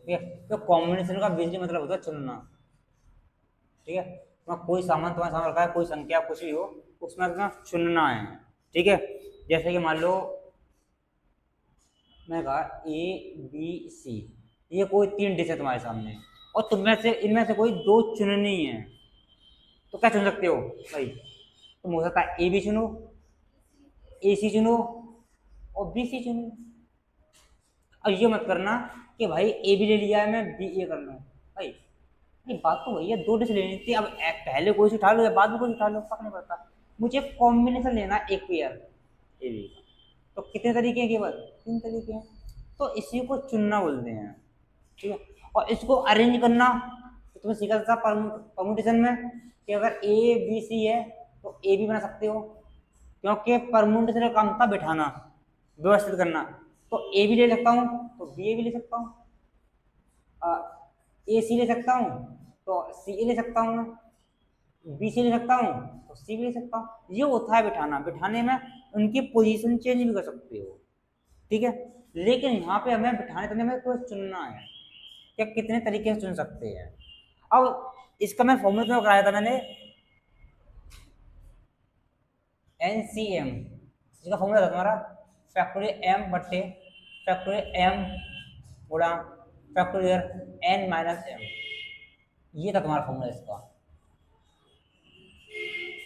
ठीक है। तो कॉम्बिनेशन का बेसिक मतलब होता है चुनना। ठीक है, तो कोई सामान तुम्हारे सामने रखा है, कोई संख्या कुछ भी हो, उसमें अपना चुनना है। ठीक है, जैसे कि मान लो मैं कहा ABC, ये कोई 3 डिश है तुम्हारे सामने, और तुम से इनमें से कोई 2 चुननी है, तो क्या चुन सकते हो भाई? तुम हो सकता है AB चुनो, AC चुनो, और BC चुनो। और ये मत करना कि भाई AB ले लिया है मैं BA कर लूँ। भाई ये बात तो वही है, 2 डिश लेनी थी, अब पहले कोई सी उठा लो या बाद में कोई उठा लो, फर्क नहीं पड़ता। मुझे कॉम्बिनेशन लेना है एक पेयर AB का। तो कितने तरीके हैं? केवल 3 तरीके हैं। तो इसी को चुनना बोलते हैं। ठीक है, और इसको अरेंज करना तो तुम्हें सीखा था परमुटेशन में कि अगर ABC है तो AB बना सकते हो, क्योंकि परमुटेशन का काम था बिठाना, व्यवस्थित करना। तो AB ले सकता हूँ तो BA भी ले सकता हूँ, AC ले सकता हूँ तो CA ले सकता हूँ, मैं BC ले सकता हूँ तो C भी ले सकता हूँ। ये होता है बिठाना। बिठाने में उनकी पोजीशन चेंज भी कर सकते हो। ठीक है, लेकिन यहाँ पे हमें बिठाने करने में तो चुनना है कि कितने तरीके से चुन सकते हैं। अब इसका मैं फॉर्मूला तो कराया था मैंने, NCM, इसका फॉर्मूला था तुम्हारा फैक्टोरियल M बट्टे फैक्टोरियल M गुणा फैक्टोरियल N माइनस M। ये था तुम्हारा फॉर्मूला इसका।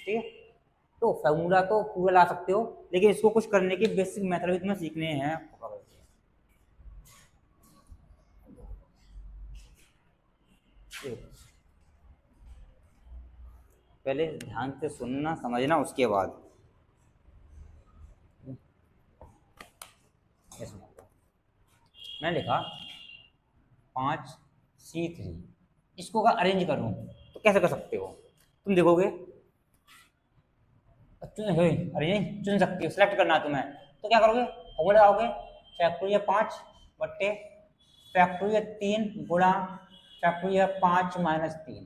ठीक है, तो फॉर्मूला तो पूरा ला सकते हो, लेकिन इसको कुछ करने के बेसिक मेथड भी तुम्हें सीखने हैं। पहले ध्यान से सुनना समझना, उसके बाद मैंने लिखा 5C3, इसको अगर अरेंज करूं तो कैसे कर सकते हो? तुम देखोगे अरेंज चुन सकते हो, सिलेक्ट करना है तुम्हें, तो क्या करोगे? फॉर्मूला लगाओगे फैक्टोरियल 5 बट्टे फैक्टोरियल 3 गुणा फैक्टोरियल 5 माइनस 3।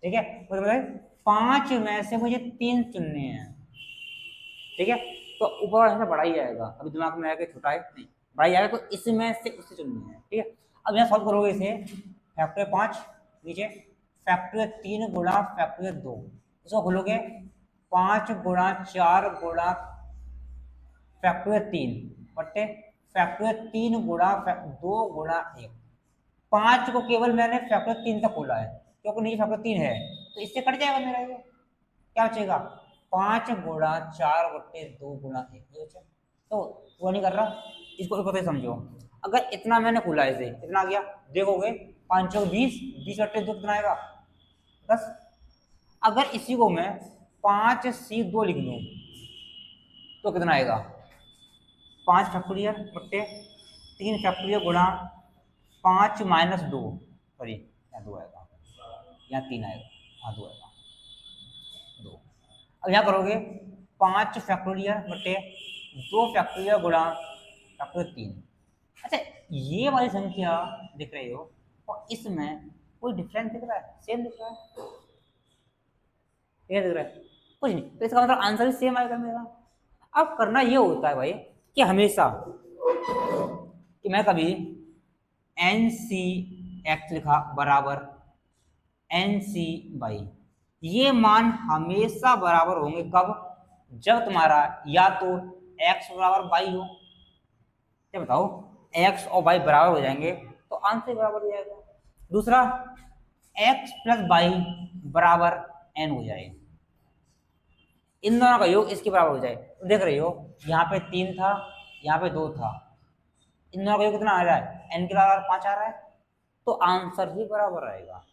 ठीक है, मतलब 5 में से मुझे 3 चुनने हैं। ठीक है, तो ऊपर वाला हिस्सा बड़ा ही आएगा, अभी दिमाग में आएगा छोटा है नहीं, बड़ा ही आएगा, तो इसमें से उससे चुननी है। ठीक है, अब यहाँ सॉल्व करोगे इसे, फैक्टोरियल 5 नीचे फैक्टोरियल 3 गुणा फैक्टोरियल 2, इसको खोलोगे 5 गुणा 4 गुणा फैक्टोरियल 3 बट्टे फैक्टोरियल 3 गुणा 2 गुणा 1। 5 को केवल मैंने फैक्टोरियल 3 तक खोला है, क्योंकि नीचे फैक्टोरियल 3 है, तो इससे कट जाएगा मेरा। ये क्या बचेगा? 5 गुणा 4 बट्टे 2 गुणा 1, ये बचा। तो वो नहीं कर रहा, इसको एक बार समझो। अगर इतना मैंने खोला इसे, इतना आ गया, देखोगे 5 20, 20 बट्टे 2 कितना आएगा? 10। अगर इसी को मैं 5C2 लिख लूं तो कितना आएगा? 5 फैक्टोरियल बट्टे 3 फैक्टोरियल गुणा 5 माइनस 2, सॉरी यहाँ 2 आएगा, यहाँ 3 आएगा, हाँ 2 आएगा, 2। अब यहाँ करोगे 5 फैक्टोरियल बट्टे 2 फैक्टोरियल गुणा फैक्टोरियल 3। अच्छा, ये वाली संख्या दिख रही हो और इसमें कोई डिफरेंस दिख रहा है? सेम दिख रहा है? ये दिख रहा है? कुछ नहीं, तो इसका मतलब आंसर भी सेम आएगा मेरा। अब करना ये होता है भाई कि हमेशा कि मैं कभी NC(x) लिखा बराबर NC/, ये मान हमेशा बराबर होंगे कब? जब तुम्हारा या तो x बराबर y हो, क्या बताओ, x और y बराबर हो जाएंगे तो आंसर बराबर हो जाएगा। दूसरा, x प्लस y बराबर n हो जाए, इन दोनों का योग इसके बराबर हो जाए। तो देख रही हो यहाँ पे 3 था, यहाँ पे 2 था, इन दोनों का योग कितना आ रहा है? n के बराबर 5 आ रहा है, तो आंसर भी बराबर आएगा।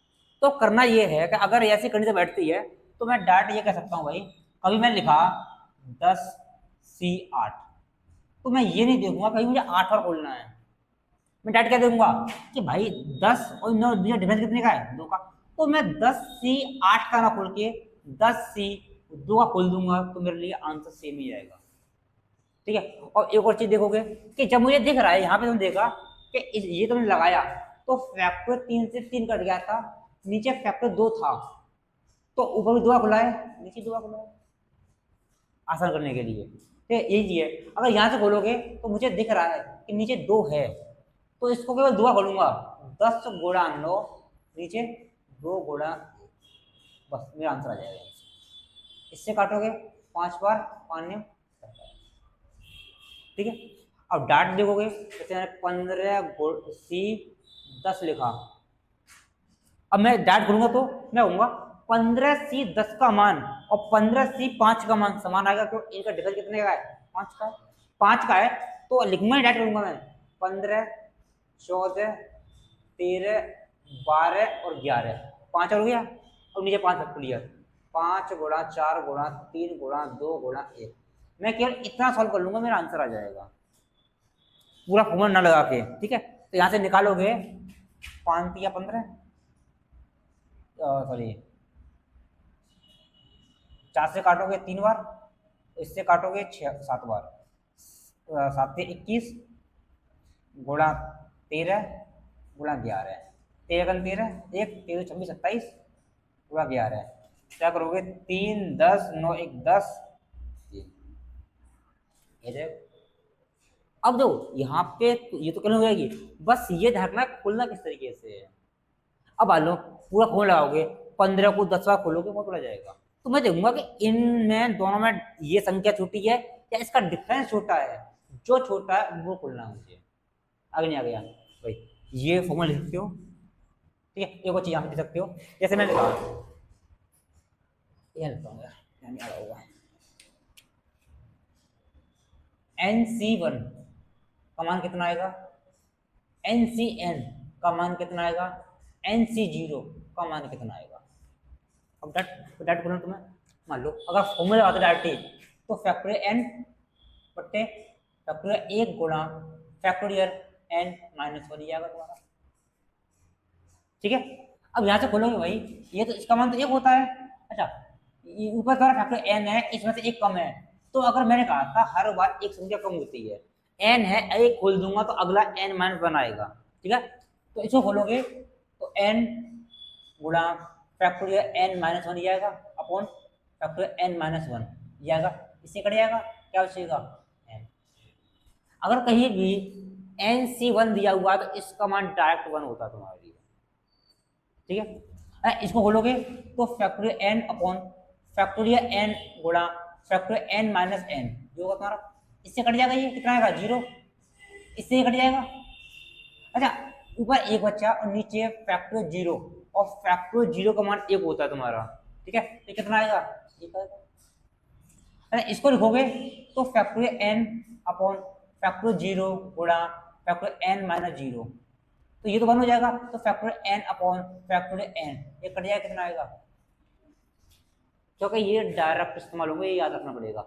तो करना ये है कि अगर ऐसी कंडीशन बैठती है तो मैं डायरेक्ट ये कह सकता हूँ भाई, कभी मैं लिखा 10C8, तो मैं ये नहीं देखूंगा कहीं मुझे 8 और खोलना है, मैं डायरेक्ट क्या दूंगा कि भाई 10 और 9 डिफरेंस कितने का है? 2 का। तो मैं 10C8 का ना खोल के 10C2 का खोल दूंगा, तो मेरे लिए आंसर सेम ही आएगा। ठीक है, और एक और चीज देखोगे कि जब मुझे दिख रहा है यहाँ पे, तुमने देखा कि ये तुमने लगाया तो फैक्टर 3 से 3 कट गया था, नीचे फैक्टर 2 था, तो ऊपर भी 2 खुला है, नीचे 2 खुला है, आसान करने के लिए। तो यही चीज है, अगर यहाँ से खोलोगे तो मुझे दिख रहा है कि नीचे 2 है, तो इसको केवल 2 खोलूंगा, 10 गुणा 9 नीचे 2 गुणा, बस मेरा आंसर आ जाएगा। इससे काटोगे 5 बार 5 9, ठीक है। अब डाट देखोगे, जैसे मैंने 15 सी 10 लिखा, अब मैं डाट करूंगा तो मैं कहूंगा 15 सी 10 का मान और 15 सी 5 का मान समान आएगा, क्यों इनका डिफरेंस कितने का है, 5 का है, 5 का है, तो लिखूंगा डाट करूंगा मैं 15 14 13 12 और 11, 5 हो गया। और नीचे 5 क्लियर, 5 गुणा 4 गुणा 3 गुणा 2 गुणा 1, मैं केवल इतना सॉल्व कर लूंगा, मेरा आंसर आ जाएगा, पूरा फॉर्मूला ना लगा के, ठीक है। तो यहां से निकालोगे 5 या 15, सॉरी 4 से काटोगे 3 बार, इससे काटोगे 6 7 बार, 7 से 21 गुणा 13 गुणा 11, 13 13 1 13 26 27 गुणा 11, क्या करोगे 3 10 9 1 10, ये अब दो यहाँ पे तो ये तो हो जाएगी, बस ये ध्यान रखना खुलना किस तरीके से है। अब मान लो पूरा खोल लगाओगे, 15 को 10 बार खोलोगे बहुत बड़ा जाएगा, तो मैं देखूंगा कि इनमें दोनों में ये संख्या छोटी है या इसका डिफरेंस छोटा है, जो छोटा है वो खोलना है मुझे। आगे नहीं आ गया भाई, ये फॉर्मूला लिख सकते हो, ठीक है। एक और चीज यहाँ पे लिख सकते हो, जैसे मैंने कहा यह लिखता हूँ यार, नहीं आ रहा होगा, NC1 का मान कितना आएगा, NCN का मान कितना आएगा, NC0 का मान कितना आएगा। अब डाट बोलना तुम्हें, मान लो अगर फॉर्मूला आता डाट तो फैक्टोरियल n बट्टे फैक्टोरियल 1 गुणा फैक्टोरियल n माइनस 1 आएगा तुम्हारा, ठीक है। अब यहाँ से खोलोगे भाई, ये तो इसका मान तो 1 होता है, अच्छा ऊपर तुम्हारा फैक्टोरियल n है, इसमें से 1 कम है, तो अगर मैंने कहा था हर बार एक संख्या कम होती है, n है, एक खोल दूंगा तो अगला n माइनस 1 आएगा, ठीक है। तो इसको खोलोगे तो n गुणा फैक्टोरियल n माइनस 1 आएगा अपॉन फैक्टोरियल n माइनस 1 आएगा, इससे कट जाएगा, क्या बचेगा n। अगर कहीं भी NC1 दिया हुआ तो इसका मान डायरेक्ट 1 होता है तुम्हारे लिए, ठीक है। इसको खोलोगे तो factorial n upon factorial n गुणा फैक्टोरियल n माइनस n जो होगा तुम्हारा, इससे कट जाएगा, ये कितना आएगा 0, इससे कट जाएगा। अच्छा ऊपर 1 बच्चा और नीचे फैक्टोरियल 0, और फैक्टोरियल 0 का मान 1 होता है तुम्हारा, ठीक है। तो कितना आएगा 1 आएगा। अच्छा इसको लिखोगे तो फैक्टोरियल n अपॉन फैक्टोरियल 0 गुणा फैक्टोरियल n माइनस 0, तो ये तो 1 हो जाएगा, तो factorial n upon factorial n ये कट जाएगा, कितना आएगा, क्योंकि ये डायरेक्ट इस्तेमाल होगा, ये याद रखना पड़ेगा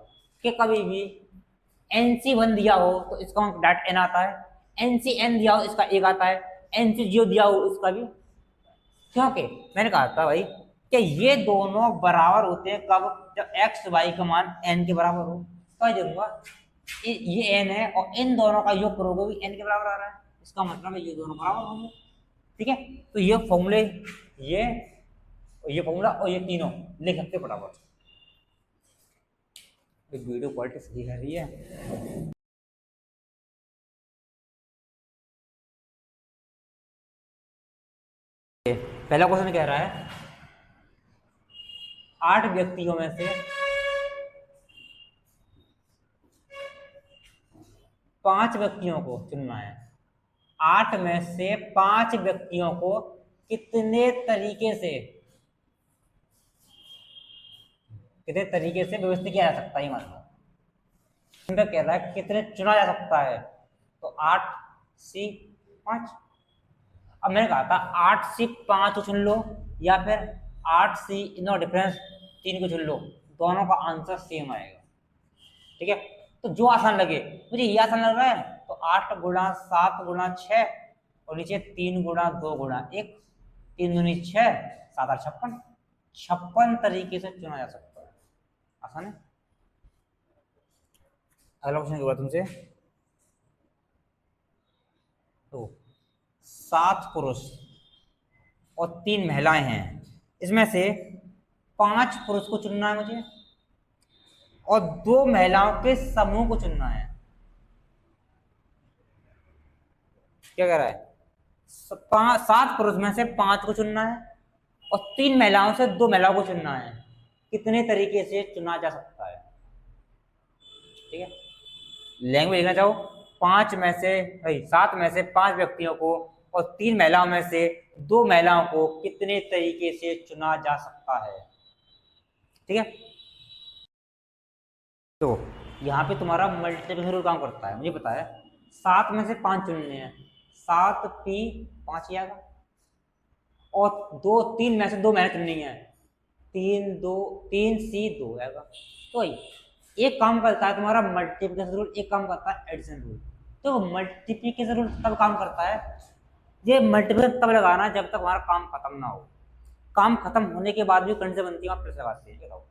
कि कभी भी NC1 दिया हो तो इसका डायरेक्ट n आता है, NCN दिया हो इसका 1 आता है, NC0 दिया हो इसका भी, क्योंकि मैंने कहा था भाई कि ये दोनों बराबर होते हैं कब, जब x y का मान n के बराबर हो, तो देखूंगा ये n है और इन दोनों का योग करोगे भी n के बराबर आ रहा है, इसका मतलब है ये दोनों बराबर होंगे, ठीक है। तो ये फॉर्मूले ये फॉर्मूला और ये तीनों लिख सकते फटाफट, वीडियो क्वालिटी सही है रही है। पहला क्वेश्चन कह रहा है 8 व्यक्तियों में से 5 व्यक्तियों को चुनना है, 8 में से 5 व्यक्तियों को कितने तरीके से व्यवस्थित किया जा सकता है, मतलब कह रहा है कितने चुना जा सकता है, तो 8 सी 5। अब मैंने कहा था 8 सी 5 को चुन लो या फिर 8 सी नो डिफरेंस 3 को चुन लो, दोनों का आंसर सेम आएगा, ठीक है। तो जो आसान लगे, मुझे ये आसान लग रहा है तो 8 गुणा 7 गुणा 6 और नीचे 3 गुणा 2 गुणा 1, 3 दूनी 6 7 8 56, 56 तरीके से चुना जा सकता है, आसान है। अगला क्वेश्चन क्या तुमसे, तो 7 पुरुष और 3 महिलाएं हैं, इसमें से 5 पुरुष को चुनना है मुझे और 2 महिलाओं के समूह को चुनना है। क्या कह रहा है, 7 पुरुष में से 5 को चुनना है और 3 महिलाओं से 2 महिलाओं को चुनना है। कितने तरीके से चुना जा सकता है? ठीक है, लैंग्वेज लिखना चाहो 7 में से 5 व्यक्तियों को और 3 महिलाओं में से 2 महिलाओं को कितने तरीके से चुना जा सकता है। ठीक है, तो यहाँ पे तुम्हारा मल्टीप्लिकेशन रूल काम करता है। मुझे पता है 7 में से 5 चुनने हैं, 7p 5 ही आएगा, और 3 में से 2 मैंने चुननी है, 3c 2 आएगा। तो एक काम करता है तुम्हारा मल्टीप्लिकेशन रूल, एक काम करता है एडिशन रूल। तो मल्टीप्लिकेशन रूल तब काम करता है, ये मल्टीप्लिकेशन तब लगाना जब तक हमारा काम खत्म ना हो। काम खत्म होने के बाद भी कंडीशन बनती है, प्लस लगाते हैं। बताओ,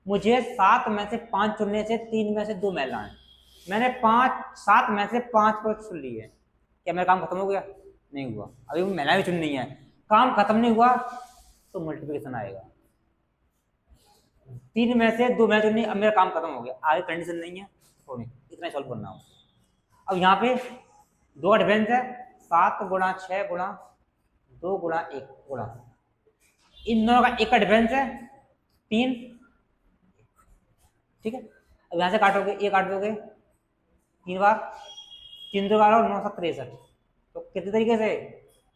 मुझे 7 में से 5 चुनने से 3 में से 2 महिलाएं, मैंने 7 में से 5 को चुन लिए, क्या मेरा काम खत्म हो गया? नहीं हुआ, अभी महिलाएं भी चुननी है, काम खत्म नहीं हुआ तो मल्टीप्लिकेशन आएगा। 3 में से 2 महिलाएं चुननी, अब मेरा काम खत्म हो गया, आगे कंडीशन नहीं है, तो इतना सॉल्व करना हो। अब यहाँ पे 2 का डिफरेंस है, 7 गुणा 6 गुणा 2 गुणा 1 गुणा, इन दोनों का 1 का डिफरेंस है 3। ठीक है, अब यहाँ से काटोगे, ये काट दोगे 3 बार, 3 2 12 9 7 63, तो कितने तरीके से?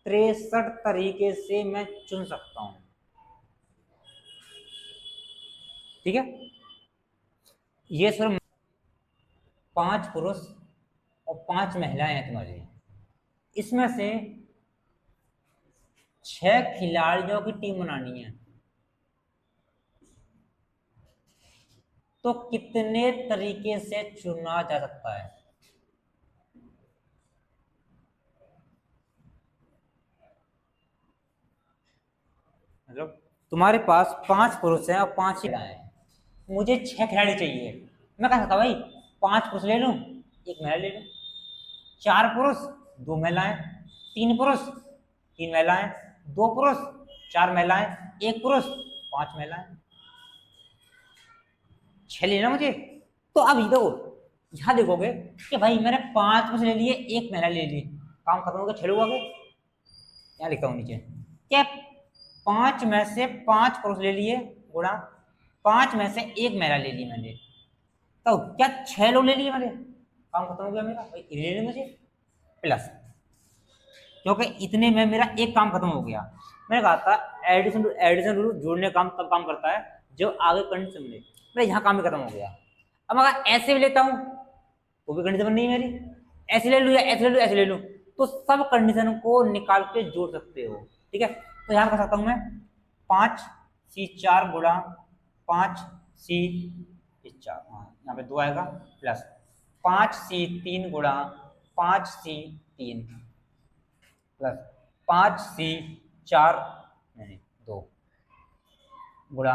63 तरीके से मैं चुन सकता हूं। ठीक है, ये सिर्फ 5 पुरुष और 5 महिलाएं हैं तुम्हारी, इसमें से 6 खिलाड़ियों की टीम बनानी है, तो कितने तरीके से चुना जा सकता है? मतलब तुम्हारे पास 5 पुरुष हैं और 5 महिलाएं हैं, मुझे 6 खिलाड़ी चाहिए। मैं कह सकता भाई 5 पुरुष ले लूं, 1 महिला ले लूं, 4 पुरुष 2 महिलाएं, 3 पुरुष 3 महिलाएं, 2 पुरुष 4 महिलाएं, 1 पुरुष 5 महिलाएं, 6 लेना मुझे। तो अब यहाँ देखोगे कि भाई मैंने 5 पुरुष ले लिए, 1 महिला ले ली, काम खत्म हो गया, 6 लोग आ गए। यहाँ लिखता हूँ नीचे क्या, 5 में से 5 पुरुष ले लिए गुणा 5 में से 1 महिला ले ली मैंने, तो क्या 6 लोग ले लिए मैंने, काम खत्म हो गया मेरा, भाई ले लेने मुझे प्लस, क्योंकि इतने में मेरा एक काम खत्म हो गया। मैंने कहा था एडिशन रूल जोड़ने का काम तब काम करता है जब आगे कंडीशन मिले, मेरा यहाँ काम भी खत्म हो गया। अब अगर ऐसे भी लेता हूँ वो भी कंडीशन नहीं मेरी, ऐसे ले लूँ या ऐसे ले लूँ, ऐसे ले लूँ, तो सब कंडीशन को निकाल के जोड़ सकते हो। ठीक है, तो यहाँ कर सकता हूँ मैं 5c 4 गुणा 5c 4, हाँ यहाँ पे 2 आएगा, प्लस 5c 3 गुणा 5c 3 प्लस 5c 4 नहीं 2 गुणा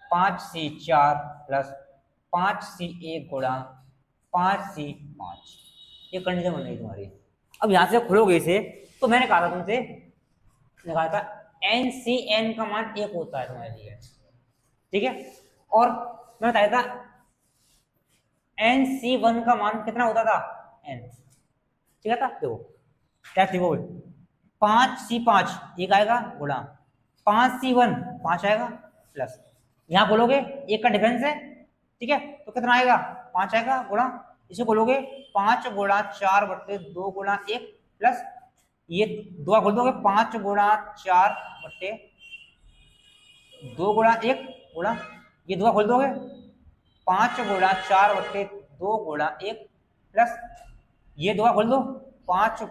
5c 4 प्लस 5c 1 गुणा 5c 5। ये कंडीशन बन रही तुम्हारी। अब यहाँ से खोलोगे इसे, तो मैंने कहा था तुमसे, कहा था NCN का मान 1 होता है तुम्हारे लिए। ठीक है, और मैं बताया था NC1 का मान कितना होता था, N। ठीक है था, देखो क्या देखो 5C5 1 आएगा गुणा 5C1 5 आएगा, प्लस यहाँ बोलोगे 1 का डिफरेंस है। ठीक है, तो कितना आएगा 5 आएगा गुणा, इसे बोलोगे 5 गुणा 4 बट्टे 2 गुणा 1, प्लस ये 2 खोल दोगे 5 गुणा 4 बट्टे 2 गुणा 1 गुणा, ये 2 खोल दोगे 5 गुणा 4 बट्टे 2 गुणा 1, प्लस ये 2 खोल दो 5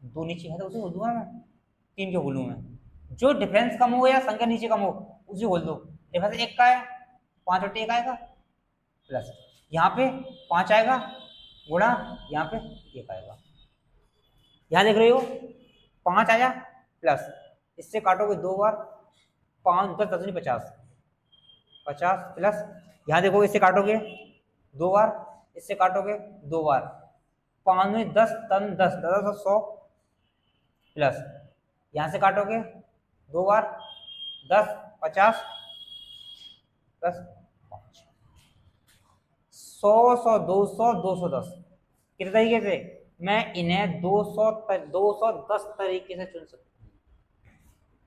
2 नीचे है तो उसे खोल दूंगा मैं, 3 क्यों खोलूँ मैं, जो डिफरेंस कम हो या संख्या नीचे कम हो उसे खोल दो। डिफरेंस 1 का है, 5 बट्टे 1 आएगा, प्लस यहाँ पे 5 आएगा गुणा यहाँ पे 1 आएगा। यहाँ देख रहे हो 5 आया, प्लस इससे काटोगे 2 बार, 5 10 10 50 50, प्लस यहाँ देखो इससे काटोगे 2 बार, इससे काटोगे 2 बार, 5 में 10 तन 10 10 100, प्लस यहाँ से काटोगे 2 बार 10 50 प्लस 5 100 100 200 210, कितने तरीके से मैं इन्हें 210 तरीके से चुन सकता हूँ।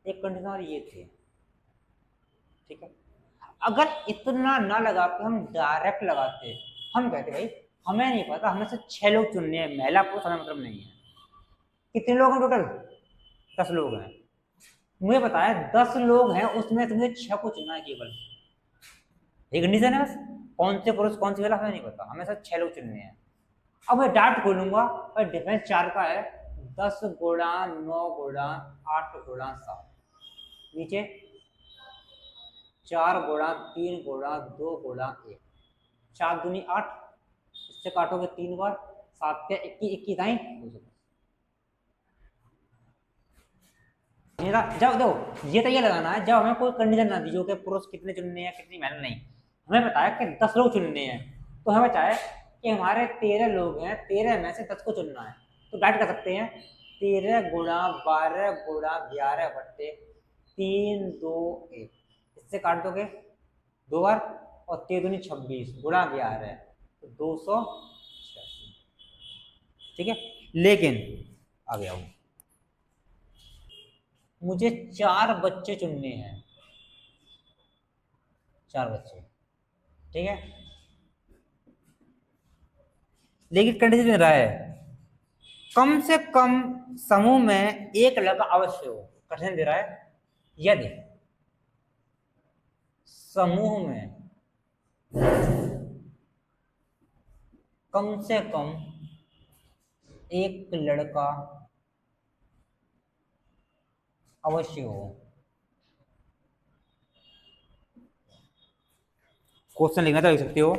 एक कंडीशन और ये थी, ठीक है। अगर इतना ना लगा के हम डायरेक्ट लगाते, हम कहते भाई हमें नहीं पता, हमें से 6 लोग चुनने हैं, महिला पुरुष हमें मतलब नहीं है। कितने लोग हैं टोटल? 10 लोग हैं। मुझे पता है 10 लोग हैं, उसमें से मुझे 6 को चुनना है केवल। ये कंडीशन है बस। कौन से पुरुष कौन सी महिला हमें नहीं पता, हमें सिर्फ 6 लोग चुनने हैं। अब मैं डार्ट खोलूंगा और डिफरेंस 4 का है, 10 गुणा 9 गुणा 8 गुणा 7, नीचे 4 गुणा 3 गुणा 2 गुणा 1, 4 दूनी 8, इससे काटोगे 3 बार, 7 के 21 आई 210। जब देखो ये तो ये लगाना है जब हमें कोई कंडीशन ना दी जो कि पुरुष कितने चुनने हैं कितनी महिला नहीं, हमें बताया कि 10 लोग चुनने हैं, तो हमें चाहे कि हमारे 13 लोग हैं, 13 में से 10 को चुनना है, तो डाइट कर सकते हैं 13 गुणा 12 गुणा 11 बट्टे 3 2 1, इससे काट दोगे 2 बार और 3 दूनी 26 गुणा 11 तो 286, ठीक है। लेकिन आगे आओ, मुझे 4 बच्चे चुनने हैं, 4 बच्चे, ठीक है। लेकिन कंडीशन दे रहा है कम से कम समूह में एक लड़का अवश्य हो। कंडीशन दे रहा है यदि समूह में कम से कम एक लड़का अवश्य हो। क्वेश्चन लिखना तो लिख सकते हो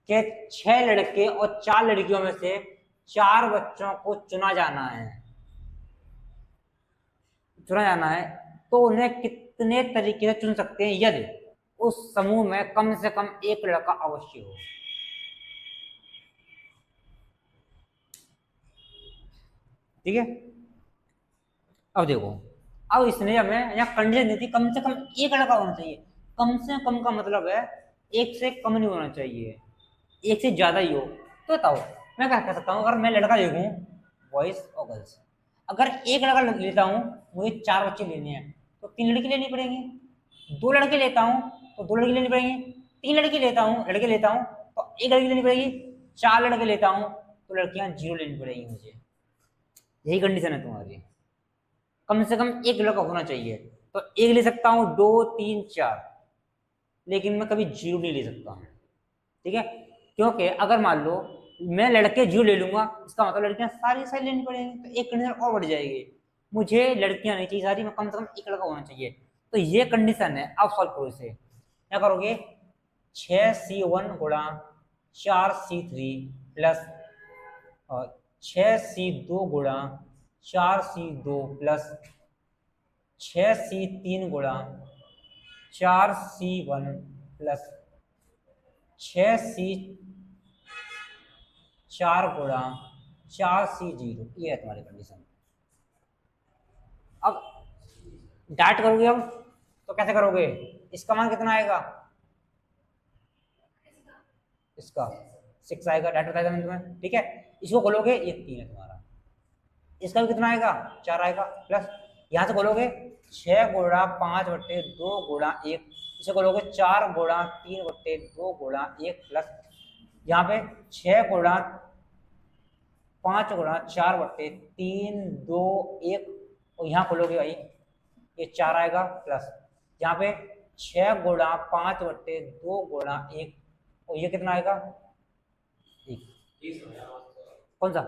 कि 6 लड़के और 4 लड़कियों में से 4 बच्चों को चुना जाना है, तो उन्हें कितने तरीके से चुन सकते हैं यदि उस समूह में कम से कम एक लड़का अवश्य हो। ठीक है। अब देखो, अब इसने हमें यहाँ कंडीशन दी थी कम से कम एक लड़का होना चाहिए। कम से कम का मतलब है एक से कम नहीं होना चाहिए, एक से ज्यादा ही हो। तो बताओ मैं क्या कर सकता हूँ, अगर मैं लड़का देखूं बॉयज और गर्ल्स, अगर एक लड़का लेता हूँ मुझे 4 बच्चे लेने हैं तो 3 लड़की लेनी पड़ेगी, 2 लड़के लेता हूँ तो 2 लड़की लेनी पड़ेगी, 3 लड़की लेता हूँ तो 1 लड़की लेनी पड़ेगी, 4 लड़के लेता हूँ तो लड़कियां 0 लेनी पड़ेगी मुझे। यही कंडीशन है तुम्हारी, कम से कम एक लड़का होना चाहिए। तो 1 ले सकता हूँ, 2 3 4, लेकिन मैं कभी 0 नहीं ले सकता हूँ। ठीक है, क्योंकि अगर मान लो मैं लड़के 0 ले लूंगा इसका मतलब लड़कियां सारी लेनी पड़ेंगी, तो एक कंडीशन और बढ़ जाएगी। मुझे लड़कियां नहीं चाहिए सारी, मैं कम से कम एक लड़का होना चाहिए। तो ये कंडीशन है। अब सॉल्व करो इसे, क्या करोगे 6C1 गुणा 4C3 प्लस 6C2 गुणा 4C2 प्लस 6C3 गुणा 4C1 प्लस 6C4 गुणा 4C0, ये है तुम्हारी कंडीशन। अब डाट करोगे, अब तो कैसे करोगे, इसका मान कितना आएगा, इसका 6 आएगा, डाट बताया मैंने तुम्हें। ठीक है, इसको खोलोगे ये 3 है तुम्हारा, इसका भी कितना आएगा 4 आएगा, प्लस यहां से खोलोगे 6 गुणा 5 बट्टे 2 गुणा 1, इसे खोलोगे 4 गुणा 3 बट्टे 2 गुणा 1, प्लस यहाँ पे 6 गुणा 5 गुणा 4 बट्टे 3 2 1, और यहाँ खोलोगे भाई ये 4 आएगा, प्लस यहाँ पे 6 गुणा 5 बट्टे 2 गुणा 1, और ये कितना आएगा 1। कौन सा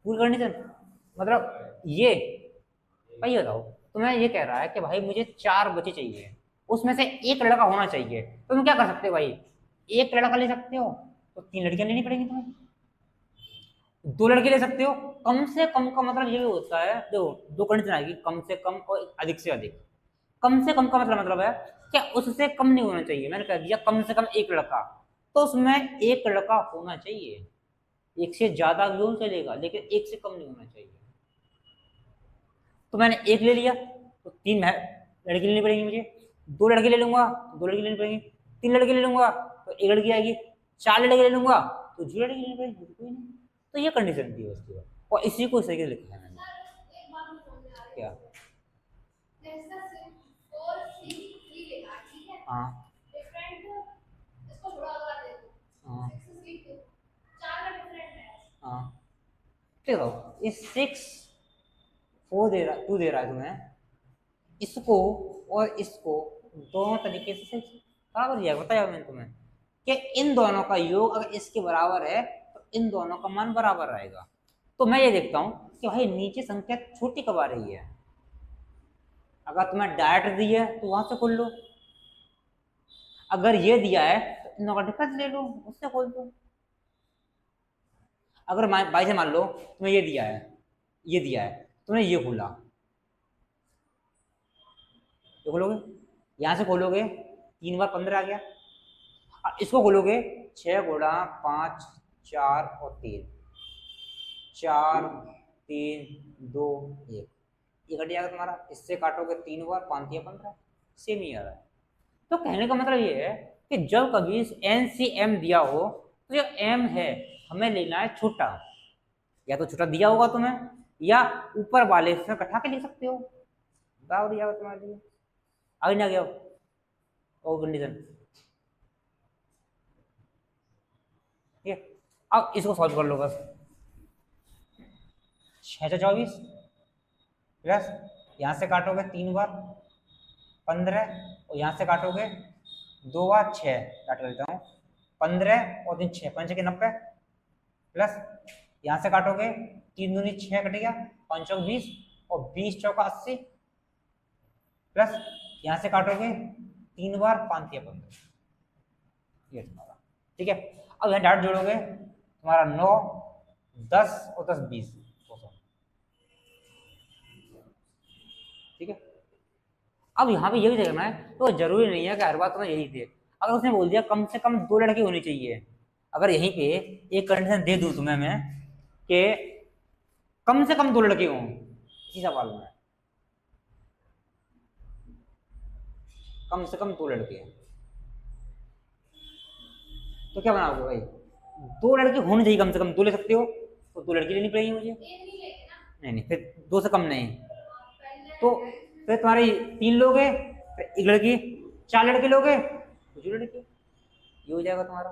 पूरी कंडीशन, मतलब ये भाई बताओ, तुम्हें ये कह रहा है कि भाई मुझे 4 बच्चे चाहिए, उसमें से एक लड़का होना चाहिए, तो तुम क्या कर सकते हो भाई, एक लड़का ले सकते हो तो 3 लड़कियां लेनी पड़ेगी तुम्हें, 2 लड़के ले सकते हो। कम से कम का मतलब ये होता है, देखो 2 कंडीशन आएगी, कम से कम और अधिक से अधिक। कम से कम का मतलब है कि उससे कम नहीं होना चाहिए, मैंने कह दिया कम से कम एक लड़का, तो उसमें एक लड़का होना चाहिए, एक से ज्यादा भी हो चलेगा लेकिन एक से कम नहीं होना चाहिए। तो मैंने 1 ले लिया तो 3 लड़की लेनी पड़ेगी मुझे, 2 लड़के ले लूंगा तो 2 लड़की लेनी पड़ेगी, 3 लड़के ले लूंगा तो 1 लड़की आएगी, 4 लड़के ले लूंगा तो 0 लड़की लेनी पड़ेगी, कोई नहीं। तो ये कंडीशन थी उसकी, और इसी को सही लिखा है मैंने। क्या? हाँ हाँ हाँ, देखो इस 6 4 दे रहा है तुम्हें, इसको और इसको दोनों तरीके से बराबर दिया, बताया मैंने तुम्हें कि इन दोनों का योग अगर इसके बराबर है तो इन दोनों का मान बराबर रहेगा। तो मैं ये देखता हूँ कि भाई नीचे संख्या छोटी कब आ रही है। अगर तुम्हें डायरेक्ट दी है तो वहां से खोल लो, अगर ये दिया है तो इन दोनों का डिफरेंस ले लो, उससे खोल दो। अगर बाई से मान लो तुम्हें ये दिया है, ये दिया है, तुमने ये खोला, ये खोलोगे, यहां से खोलोगे 3 बार 15 आ गया, और इसको खोलोगे 6 गुणा 5 4 और 3, 4 3 2 1, ये कट जाएगा तुम्हारा। इससे काटोगे 3 बार 5 या 15, सेम ही आ रहा है। तो कहने का मतलब ये है कि जब कभी एनसीएम दिया हो तो जो एम है हमें लेना है छोटा, या तो छोटा दिया होगा तुम्हें, या ऊपर वाले से कटा के ले सकते हो, बराबर दिया होगा तुम्हारे लिए। आगे ना गया और कंडीशन, ठीक है। अब इसको सॉल्व कर लो बस। 6 24 प्लस यहाँ से काटोगे 3 बार 15, और यहाँ से काटोगे 2 बार 6, काट कर देता हूँ 15 और 3 6 5 6 90, प्लस यहाँ से काटोगे 3 दूनी 6 कटेगा, 5 चौक 20 और 20 चौका 80, प्लस यहाँ से काटोगे 3 बार 5 या 15, ये तुम्हारा ठीक है। अब यहाँ डाट जोड़ोगे तुम्हारा 9 10 और 10 20, ठीक है। अब यहाँ पे ये भी देखना है, तो जरूरी नहीं है कि हर बात तुम्हें यही दे। अगर उसने बोल दिया कम से कम 2 लड़के होने चाहिए, अगर यहीं पे एक कंडीशन दे दूं तुम्हें मैं कि कम से कम 2 लड़के हों इसी सवाल में, कम से कम 2 लड़के हैं, तो क्या बनाओगे भाई? 2 लड़के होने चाहिए, कम से कम 2 ले सकते हो तो 2 लड़की लेनी पड़ेगी मुझे। नहीं नहीं, फिर 2 से कम नहीं, तो फिर तुम्हारी 3 लोगे, फिर एक लड़की, 4 लड़के लोगे, कुछ लड़की, ये हो जाएगा तुम्हारा।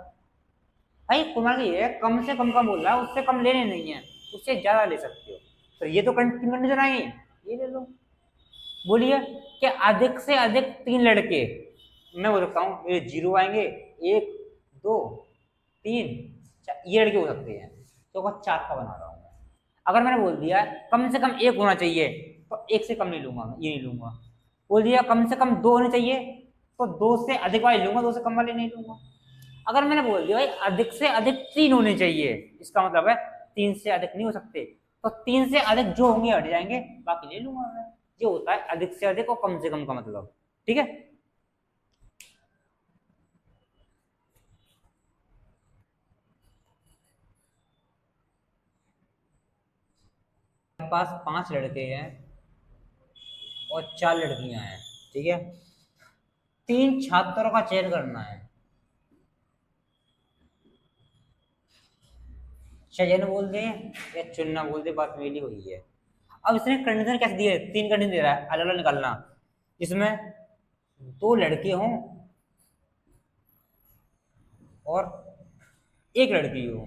भाई तुम्हारा ये कम से कम का बोल रहा है, उससे कम लेने नहीं है, उससे ज्यादा ले सकते हो। तो ये तो कंडीशन आई, ये ले लो। बोलिए कि अधिक से अधिक 3 लड़के, मैं बोल सकता हूँ मेरे 0 आएंगे, 1 2 3 ये लड़के हो सकते हैं, तो 4 का बना रहा हूँ मैं। अगर मैंने बोल दिया कम से कम 1 होना चाहिए तो 1 से कम नहीं लूंगा मैं, ये नहीं लूंगा। बोल दिया कम से कम 2 होने चाहिए तो 2 से अधिक वाले लूंगा, 2 से कम वाले नहीं लूंगा। अगर मैंने बोल दिया भाई अधिक से अधिक 3 होने चाहिए, इसका मतलब है 3 से अधिक नहीं हो सकते, तो 3 से अधिक जो होंगे हट जाएंगे, बाकी ले लूंगा मैं। ये होता है अधिक से अधिक और कम से कम का मतलब, ठीक है। मेरे पास 5 लड़के हैं और 4 लड़कियां हैं, ठीक है। 3 छात्रों का चयन करना है, चयन बोल दे या चुनना बोल दे, बात मेरी हुई है। अब इसने कंडीशन कैसे दी है? 3 कंडीशन दे रहा है, अलग अलग निकालना, जिसमें 2 लड़के हों और 1 लड़की हो।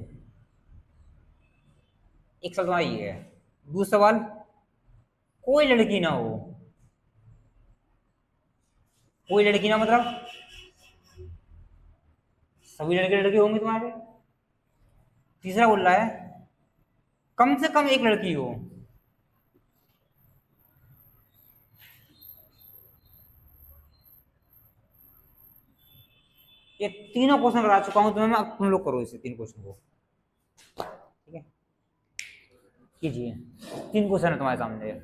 एक सवाल ये है, दूसरा सवाल कोई लड़की ना हो, कोई लड़की ना मतलब सभी लड़के लड़के होंगे तुम्हारे। तीसरा बोल रहा है कम से कम 1 लड़की हो, ये तीनों क्वेश्चन करा चुका हूं तुम्हें मैं, अब तुम लोग करो इसे 3 क्वेश्चन को, ठीक है। कीजिए, 3 क्वेश्चन है तुम्हारे सामने।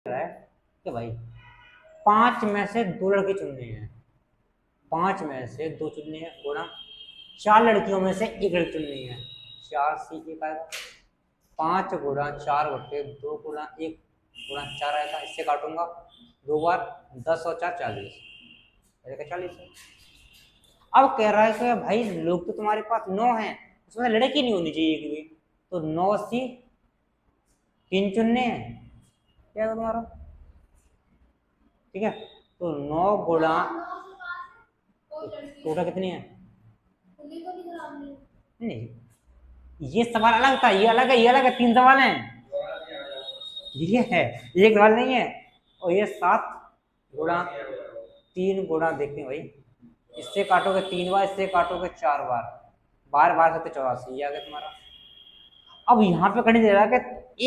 रहा है कि भाई 5 में से 2 लड़के चुनने हैं, 5 में से 2 चुनने हैं गुणा 4 लड़कियों में से 1 लड़की चुननी है, 4 सी 1 आएगा, 5 गुणा 4 बटे 2 गुणा 1 गुणा 4 आएगा, इससे काटूंगा 2 बार, 10 और 4 40, 40 है। अब कह रहा है कि भाई लोग तो तुम्हारे पास 9 हैं, उसमें लड़की नहीं होनी चाहिए एक भी, तो 9 सी 3 चुनने हैं, क्या है तुम्हारा, ठीक है। तो 9 गुणा टोटल कितनी है, नहीं ये सवाल अलग था, ये अलग है, ये अलग है, 3 सवाल हैं, ये है, ये एक सवाल नहीं है। और ये 7 गुणा 3 गुणा, देखते हैं भाई, इससे काटोगे 3 बार, इससे काटोगे 4 बार, बार बार से 84, ये आ गया तुम्हारा। अब यहाँ पे करने दे रहा है कि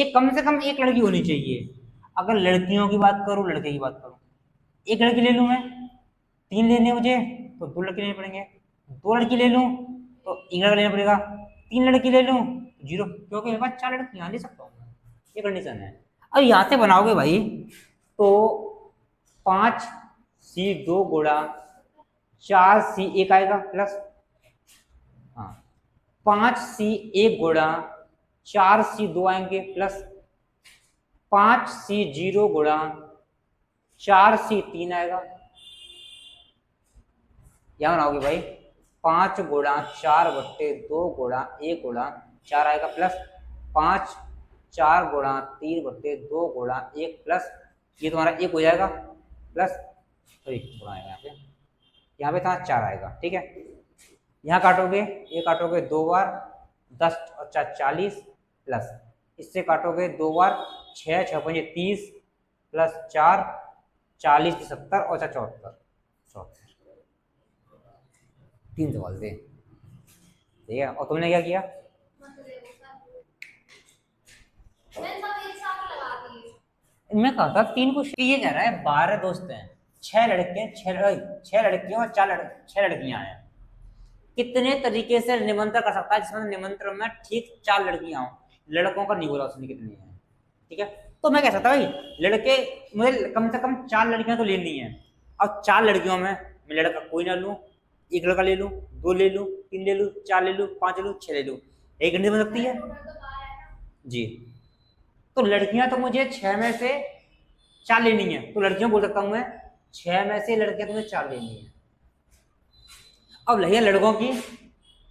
एक कम से कम एक लड़की होनी चाहिए। अगर लड़कियों की बात करूं, लड़के की बात करूं, एक लड़की ले लूं मैं, 3 लेने मुझे तो 2 लड़के लेने पड़ेंगे, 2 लड़की ले लूं तो 1 लड़का लेना पड़ेगा, 3 लड़की ले लूं 0, क्योंकि मेरे पास 4 लड़की यहाँ ले सकता हूँ, ये कंडीशन है। अब यहाँ से बनाओगे भाई तो 5 सी 2 गुणा 4 सी 1 आएगा प्लस, हाँ 5 सी 1 गुणा 4 सी 2 आएंगे प्लस 5 सी 0 गुणा 4 सी 3 आएगा, यहां बनाओगे भाई 5 गुणा 4 बट्टे 2 गुणा 1 गुणा 4 आएगा प्लस 5 4 गुणा 3 बट्टे 2 गुणा 1 प्लस ये तुम्हारा 1 हो जाएगा प्लस, सॉरी गुणा आएगा यहाँ पे था 4 आएगा, ठीक है। यहाँ काटोगे, ये काटोगे 2 बार, 10 और 4 40 प्लस इससे काटोगे 2 बार, 6 6 5 30 प्लस 4 40 70 और 4 74, 3 सवाल थे, ठीक है। और तुमने क्या किया, मैं कहा था 3 को, ये कह रहा है 12 दोस्त हैं, 6 लड़के 6 लड़कियां और 6 लड़कियां हैं, कितने तरीके से निमंत्रण कर सकता है जिसमें निमंत्रण में ठीक 4 लड़कियां हों, लड़कों का नहीं बोला उसने कितनी है, ठीक है। तो मैं कह सकता भाई लड़के, मुझे कम से कम 4 लड़कियां तो लेनी है, अब 4 लड़कियों में मैं लड़का कोई ना लूं, 1 लड़का ले लूं, 2 ले लूं, 3 ले लूं, 4 ले लूं, 5 ले लूं, 6 ले लूं, एक घंटे बन सकती है जी। तो लड़कियां तो मुझे 6 में से 4 लेनी है, तो लड़कियों बोल सकता हूं मैं 6 में से लड़कियां तुम्हें 4 लेनी है। अब लड़कियां लड़कों की,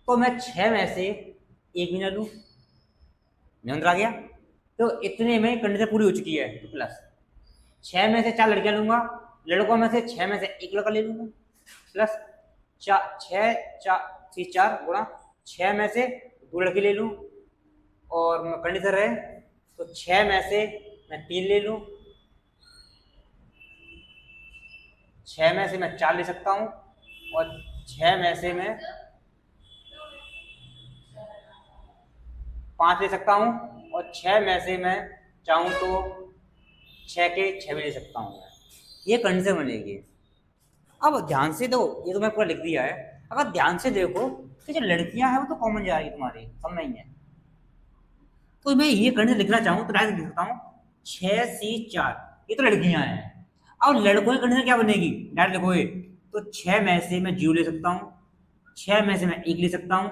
तो मैं 6 में से 1 भी ना लूं, नियंत्रण आ गया, तो इतने में कंडीशन पूरी हो चुकी है, तो प्लस 6 में से 4 लड़कियां लूंगा, लड़कों में से 6 में से 1 लड़का ले लूंगा प्लस 4 गुणा 6 में से 2 लड़के ले लूं, और कंडीशन रहे तो 6 में से मैं 3 ले लूं, 6 में से मैं 4 ले सकता हूं, और 6 में से मैं 5 ले सकता हूं, और 6 में से मैं चाहूं तो 6 के 6 भी ले सकता हूं, ये कंडीशन बनेगी। अब ध्यान से दो, ये तो मैं पूरा लिख दिया है, अगर ध्यान से देखो कि जो लड़कियां हैं वो तो कॉमन जा रही है तुम्हारी, सब नहीं है, तो मैं ये कंडीशन लिखना चाहूँ तो डायरेक्ट लिख सकता हूँ 6C4, ये तो लड़कियां हैं। अब लड़कों की कंडीशन क्या बनेगी, डायरेक्ट लिखोगे तो 6 में से मैं 0 ले सकता हूँ, 6 में से मैं 1 ले सकता हूँ,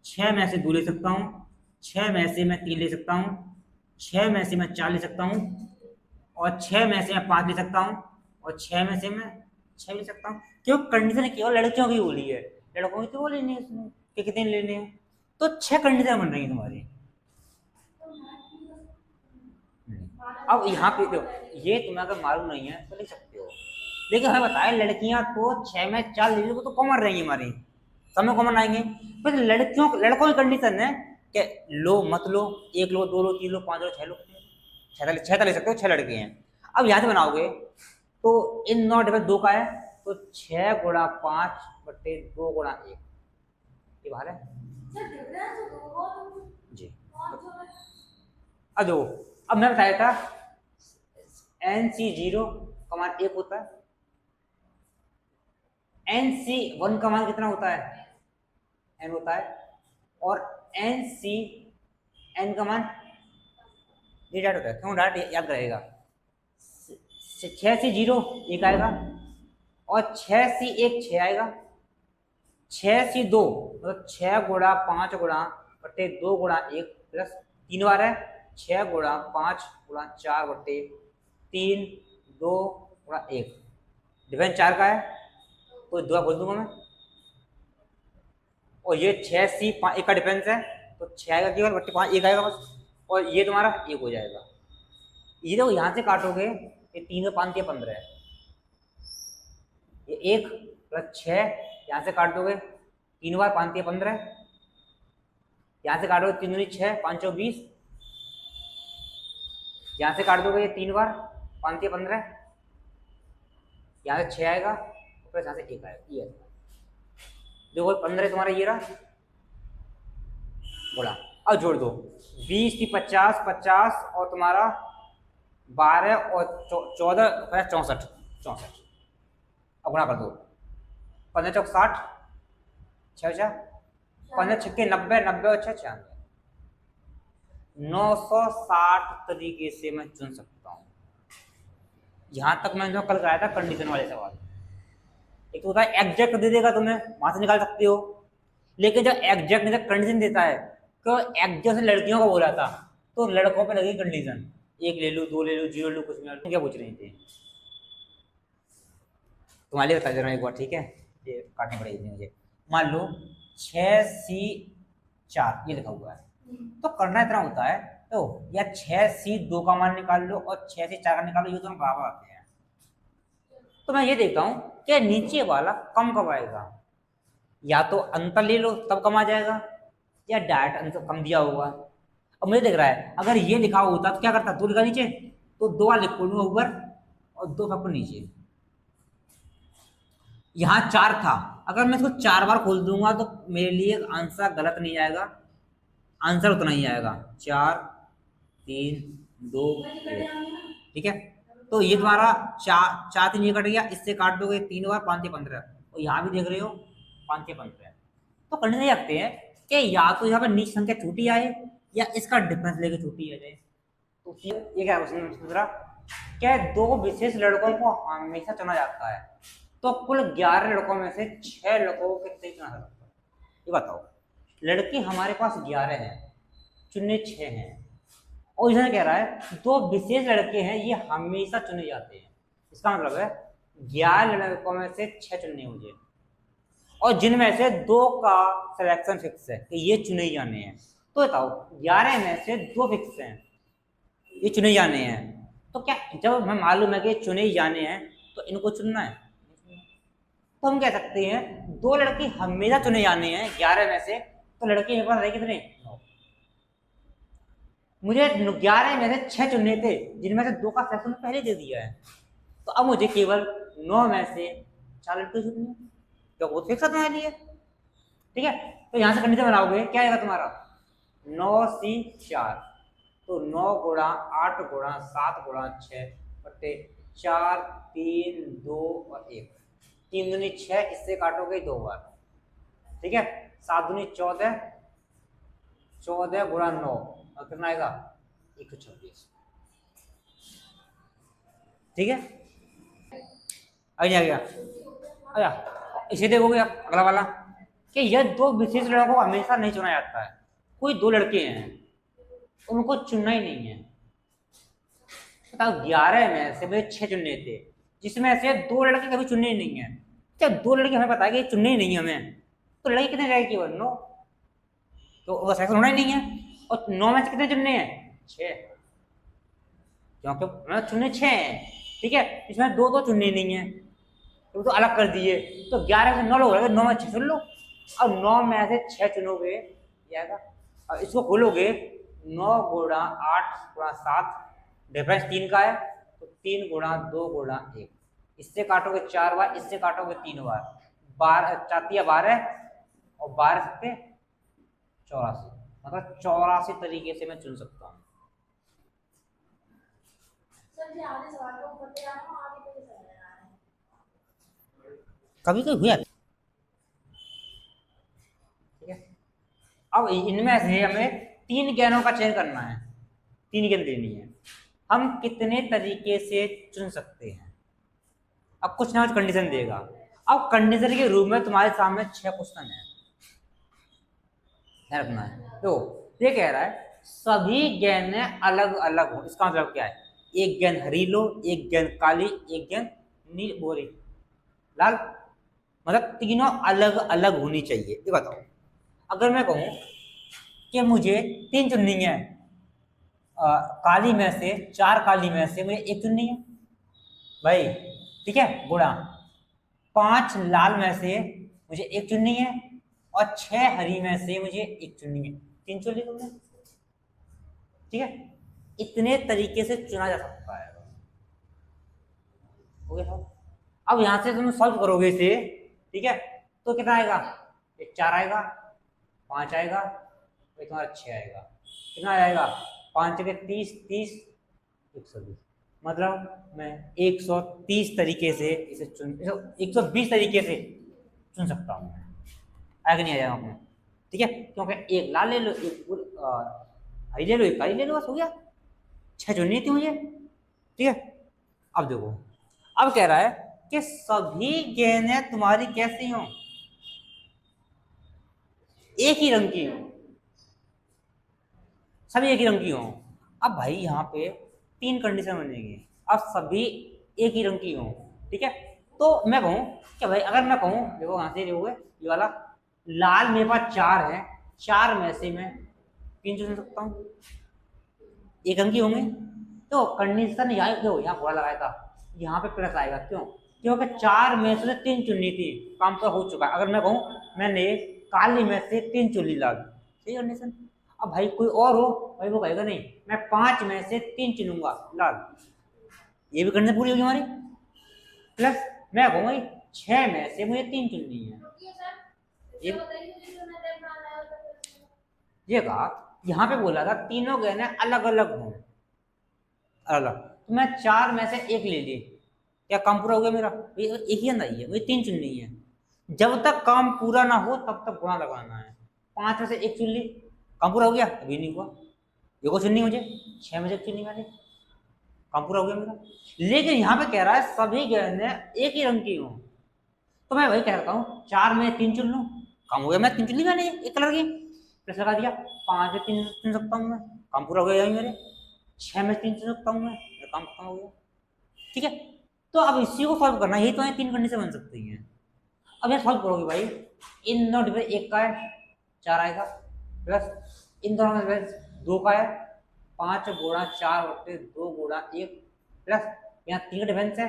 6 में से 2 ले सकता हूँ, 6 में से मैं 3 ले सकता हूँ, 6 में से मैं 4 ले सकता हूँ, और 6 में से मैं 5 ले सकता हूँ, और 6 में से मैं 6 ले सकता हूँ, क्यों कंडीशन केवल लड़कियों की बोली है, लड़कों की तो बोली नहीं इसमें कि कितने लेने हैं, तो 6 कंडीशन बन रही है तुम्हारी। अब यहाँ पे देखो, ये तुम्हें अगर मालूम नहीं है तो लिख सकते हो, लेकिन हमें बताया लड़कियां तो 6 में 4 ले ली, तो कॉमन रहेंगी हमारी, सब में कॉमन आएंगे, फिर लड़कों की कंडीशन है कि लो मत लो, 1 लो, 2 लो, 3 लो, 5 लो, 6 लो, 6 ले सकते हो, 6 लड़के हैं। अब यहाँ से बनाओगे तो इन 9 डिवाइड 2 का है, तो 6 गुणा 5 बटे 2 गुणा 1, ये बाहर है जी। अब मैं बताया था NC0 का मान 1 होता है, NC1 का मान कितना होता है, n होता है, और NCN का मान ये डाट होता है, क्यों डाट याद रहेगा, 6C0 1 आएगा, और 6C1 6 आएगा, 6C2 मतलब 6 गुणा 5 गुणा बटे 2 गुणा 1 प्लस 3 बार है 6 गुणा 5 गुणा 4 बटे 3 2 गुणा 1, डिफरेंस 4 का है तो 2 बोल दूंगा मैं, और ये 6C1 का डिफरेंस है तो 6 आएगा केवल बट्टे 5 1 आएगा बस, और ये तुम्हारा 1 हो जाएगा। ये देखो यहाँ से काटोगे ये 3 और 5 15 है, ये 1 प्लस 6 यहाँ से काट दोगे 3 बार 5 15, यहाँ से काटोगे 3 दूनी 6 5 20, यहाँ से काट दोगे ये 3 बार 5 15, यहाँ से 6 आएगा प्लस यहाँ से 1 आएगा, ये देखो 15 तुम्हारा ये रहा बोला। अब जोड़ दो 20 की 50 50 और तुम्हारा 12 और 14 64 64, अब गुणा कर दो 15 चौक 60 6 15 छक्के 90 90 और 6 96, 960 तरीके से मैं चुन सकता हूँ। यहाँ तक मैंने जो कल कराया था कंडीशन वाले सवाल, एक तो होता है एग्जैक्ट दे देगा तुम्हें वहां से निकाल सकते हो, लेकिन जब एग्जैक्ट नहीं कंडीशन देता है तो एग्जैक्ट लड़कियों को बोला था तो लड़कों पे लगी कंडीशन 1 ले लूँ 2 ले लूँ 0 ले लूँ कुछ नहीं, क्या पूछ रही थी तुम्हारे लिए बता दे रहा हूँ एक बार, ठीक है ये काटनी पड़ेगी मुझे। मान लो 6C4 ये लिखा हुआ है, तो करना इतना होता है तो या 6C2 का मान निकाल लो और 6C4 का निकाल लो, ये दोनों बराबर आते हैं। तो मैं ये देखता हूँ कि नीचे वाला कम कब आएगा, या तो अंतर ले लो तब कम आ जाएगा या डायरेक्ट अंतर कम दिया होगा। अब मुझे दिख रहा है अगर ये लिखा होता तो क्या करता, 2 लिखा नीचे तो 2 वाले लिख लूंगा ऊपर और 2 फैक्टर नीचे, यहाँ 4 था अगर मैं इसको 4 बार खोल दूंगा तो मेरे लिए आंसर गलत नहीं आएगा, आंसर उतना ही आएगा 4 3 2 1, ठीक है। तो ये तुम्हारा 4 3 ये कट गया, इससे काट दोगे 3 बार 5 15, और यहाँ भी देख रहे हो 5 15, तो करने नहीं रखते हैं कि या तो यहाँ पर नीच संख्या छोटी आए या इसका डिफरेंस लेके छोटी आ जाए। तो ये क्या दूसरा क्या, 2 विशेष लड़कों को हमेशा चुना जाता है तो कुल 11 लड़कों में से 6 लड़कों को कितने चुना जाता है, ये बताओ। लड़के हमारे पास 11 हैं, चुने 6 हैं, और इधर कह रहा है 2 विशेष लड़के हैं ये हमेशा चुने जाते हैं, इसका मतलब है 11 लड़कों में से 6 चुनने मुझे, और जिनमें से 2 का सिलेक्शन फिक्स है कि ये चुने जाने हैं। तो बताओ 11 में से 2 फिक्स हैं ये चुने जाने हैं, तो क्या जब हमें मालूम है कि चुने जाने हैं तो इनको चुनना है, तो हम कह सकते हैं 2 लड़के हमेशा चुने जाने हैं 11 में से, तो लड़के मेरे पास रहे कितने 9, मुझे 11 में से 6 चुनने थे जिनमें से 2 का सिलेक्शन पहले दे दिया है, तो अब मुझे केवल 9 में से 4 लड़के चुनने, तो वो फिक्स है तुम्हारे लिए, ठीक है। तो यहाँ से कंडीशन बनाओगे क्या आएगा तुम्हारा 9C4, तो 9 गुणा 8 गुणा 7 गुणा 6 बटे 4 3 2 और 1, 3 दूनी 6, इससे काटोगे 2 बार, ठीक है। 7 दूनी 14, 14 गुणा 9 और कितना आएगा 126, ठीक है। आ गया अच्छा, इसे देखोगे अगला वाला कि यह 2 विशेष लड़कों को हमेशा नहीं चुना जाता है, कोई 2 लड़के हैं उनको चुनना ही नहीं है। बताओ 11 में से मुझे 6 चुनने थे जिसमें से 2 लड़के कभी चुनने ही नहीं है, जब 2 लड़के हमें पता है कि चुनने ही नहीं है हमें, तो लड़के कितने रहेगी केवल 9, तो वो सिलेक्शन होना ही नहीं है, और 9 में से कितने चुनने हैं 6, क्योंकि हमें चुनने 6 हैं, ठीक है। इसमें 2 चुनने नहीं है तो अलग कर दिए, तो 11 से 9 लोग रहेंगे, 9 में 6 चुन लो, अब 9 में से 6 चुनोगे जाएगा, और इसको खोलोगे 9 गुणा 8 गुणा 7, डिफरेंस 3 का है तो 3 गुणा 2 गुणा 1, इससे काटोगे 4 बार, इससे काटोगे 3 बार, 12 12 और 12 से 84, मतलब 84 तरीके से मैं चुन सकता हूँ। कभी कभी हुआ, ठीक है। अब इनमें से हमें 3 गेंदों का चयन करना है, 3 गेंद देनी है, हम कितने तरीके से चुन सकते हैं। अब कुछ ना कुछ कंडीशन देगा। अब कंडीशन के रूप में तुम्हारे सामने 6 क्वेश्चन है, ध्यान रखना है। तो ये कह रहा है सभी गेंदें अलग अलग हो। इसका मतलब क्या है, एक गेंद हरी लो, एक गेंद काली, एक गेंद नील बोरी लाल, मतलब तीनों अलग अलग होनी चाहिए। ये बताओ, अगर मैं कहूं कि मुझे 3 चुननी है, काली में से 4 काली में से मुझे 1 चुननी है भाई, ठीक है, गुणा 5 लाल में से मुझे 1 चुननी है, और 6 हरी में से मुझे 1 चुननी है। 3 चुन ली तुमने, ठीक है। इतने तरीके से चुना जा सकता है। हो गया। अब यहां से तुम सॉल्व करोगे इसे, ठीक है, तो कितना आएगा, एक 4 आएगा, 5 आएगा, एक तुम्हारा 6 आएगा। कितना आएगा, 5 के 30, 30 120। मतलब मैं 130 तरीके से इसे चुन, 120 तरीके से चुन सकता हूँ। आगे नहीं आ जाएगा आपने, ठीक है, क्योंकि एक लाल ले लो, एक हरी ले लो, एक काली ले लो, बस हो गया। 6 चुननी थी मुझे, ठीक है। अब देखो, अब कह रहा है कि सभी गेंदें तुम्हारी कैसी हो, एक ही रंग की हो, सभी एक ही रंग की हो। अब भाई यहाँ पे 3 कंडीशन बनेगी। अब सभी एक ही रंग की हो, ठीक है। तो मैं कहूँ कि भाई, अगर मैं कहूँ, देखो यहाँ से देखोगे ये वाला लाल मेरे पास 4 है, 4 में से मैं 3 चुन सकता हूँ, एक रंग की होंगे। तो कंडीशन यहाँ देखो, यहाँ घोड़ा लगाया था, यहाँ पे प्लस आएगा, क्यों, क्योंकि 4 में से 3 चुननी थी, काम तो हो चुका है। अगर मैं कहूँ मैंने काली में से 3 चुन ली लाल, सही कंडीशन। अब भाई कोई और हो भाई, वो कहेगा नहीं मैं 5 में से 3 चुनूंगा लाल, ये भी कंडीशन पूरी होगी हमारी। प्लस मैं कहूँगा 6 में से मुझे 3 चुननी है, ये कहा। यहाँ पे बोला था तीनों गेंदें अलग अलग हों, अलग। तो मैं 4 में से 1 ले ली, क्या काम पूरा हो गया मेरा, एक ही अंदाज है, मुझे 3 चुननी है। जब तक काम पूरा ना हो तब तक गुणा लगाना है। 5 में से 1 चुन ली, काम पूरा हो गया, अभी नहीं हुआ, ये को चुननी मुझे, 6 में से 1 चुननी मैंने, काम पूरा हो गया मेरा। लेकिन यहाँ पे कह रहा है सभी गेंदें एक ही रंग की हों, तो मैं वही कहता हूँ 4 में 3 चुन लूँ, काम हो गया, मैं 3 चुन ली मैंने एक कलर की, प्लस लगा दिया। 5 में 3 चुन सकता हूँ मैं, काम पूरा हो गया मेरे। 6 में 3 चुन सकता हूँ मैं, काम खत्म हो गया, ठीक है। तो अब इसी को सॉल्व करना, यही तो है 3 कंडीशन बन सकती हैं। अब ये सॉल्व करोगे भाई, इन दोनों डिफरेंस 1 का है, 4 आएगा, प्लस इन दोनों में डिफरेंस 2 का है, 5 गुणा 4 बटे 2 गुणा 1, प्लस यहाँ 3 का डिफरेंस है,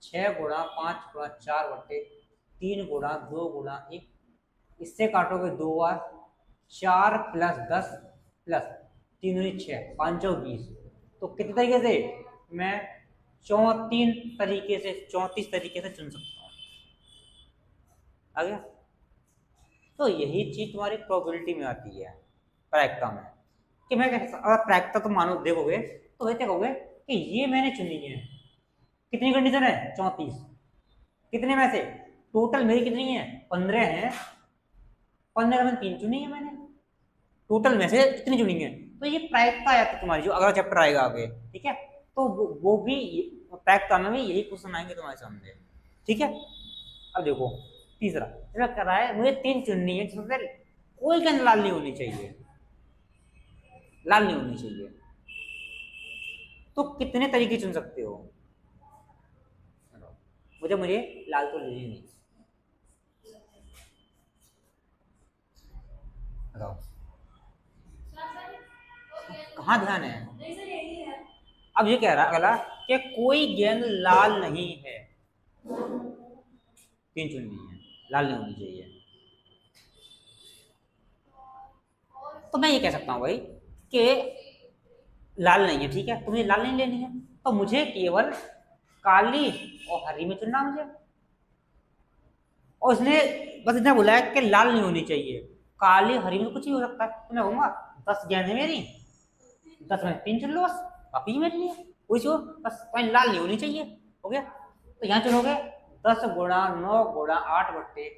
6 गुणा 5 गुणा 4 बटे 3 गुणा 2 गुणा 1, इससे काटोगे 2 बार, 4 प्लस 10 प्लस 3 6, 5 20। तो कितने तरीके से मैं 34 तरीके से चुन सकता हूँ। आ गया। तो यही चीज तुम्हारी प्रोबेबिलिटी में आती है, प्रायिकता में, कि मैं अगर प्रायिकता तो मानो देखोगे तो वैसे कहोगे कि ये मैंने चुनी है, कितनी कंडीशन है, 34, कितने में से, टोटल मेरी कितनी है, 15 है, 15 में 3 चुनी है मैंने, टोटल में से इतनी चुनी है। तो ये प्रायिकता आती तुम्हारी, जो अगला चैप्टर आएगा आगे, ठीक है, तो वो भी प्रायिकता में भी यही क्वेश्चन आएंगे तुम्हारे सामने, ठीक है। अब देखो तीसरा कर रहा है, मुझे 3 चुननी है, जिसमें कोई गेंद लाल नहीं होनी चाहिए, लाल नहीं होनी चाहिए। तो कितने तरीके चुन सकते हो, मुझे लाल तो लेनी नहीं, बताओ कहाँ ध्यान है। अब ये कह रहा है अगला कि कोई गेंद लाल नहीं है, 3 चुननी है, लाल नहीं होनी चाहिए। तो मैं ये कह सकता हूँ भाई कि लाल नहीं है, ठीक है, तुम्हें लाल नहीं लेनी है, तो मुझे केवल काली और हरी में चुनना मुझे, और उसने बस इतना बोला है कि लाल नहीं होनी चाहिए, काली हरी में कुछ भी हो सकता है। तो मैं कहूँगा 10 गेंद है मेरी, 10 में 3 चुन लो बस, काफी मेरे लिए, कोई चो बस, लाल नहीं होनी चाहिए, हो गया। तो यहाँ चुनोगे 10 गुणा 9 गुणा 8 बट्टे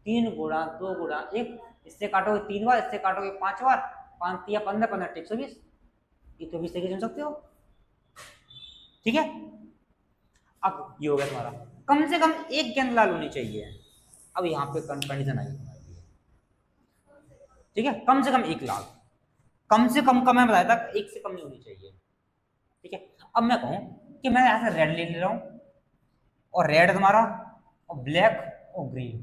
3 गुणा 2 गुणा 1, इससे काटोगे 3 बार, इससे काटोगे 5 बार, 5 या 15 15 120, 120 तरीके चुन सकते हो। ठीक है। अब ये हो गया तुम्हारा, कम से कम एक गेंद लाल होनी चाहिए। अब यहाँ पे कंडीशन आई तुम्हारे लिए, ठीक है, कम से कम एक लाल, कम से कम का मैं बताया था एक से कम नहीं होनी चाहिए, ठीक है। अब मैं कहूँ कि मैं यहाँ से रेड ले रहा हूँ, और रेड तुम्हारा, और ब्लैक और ग्रीन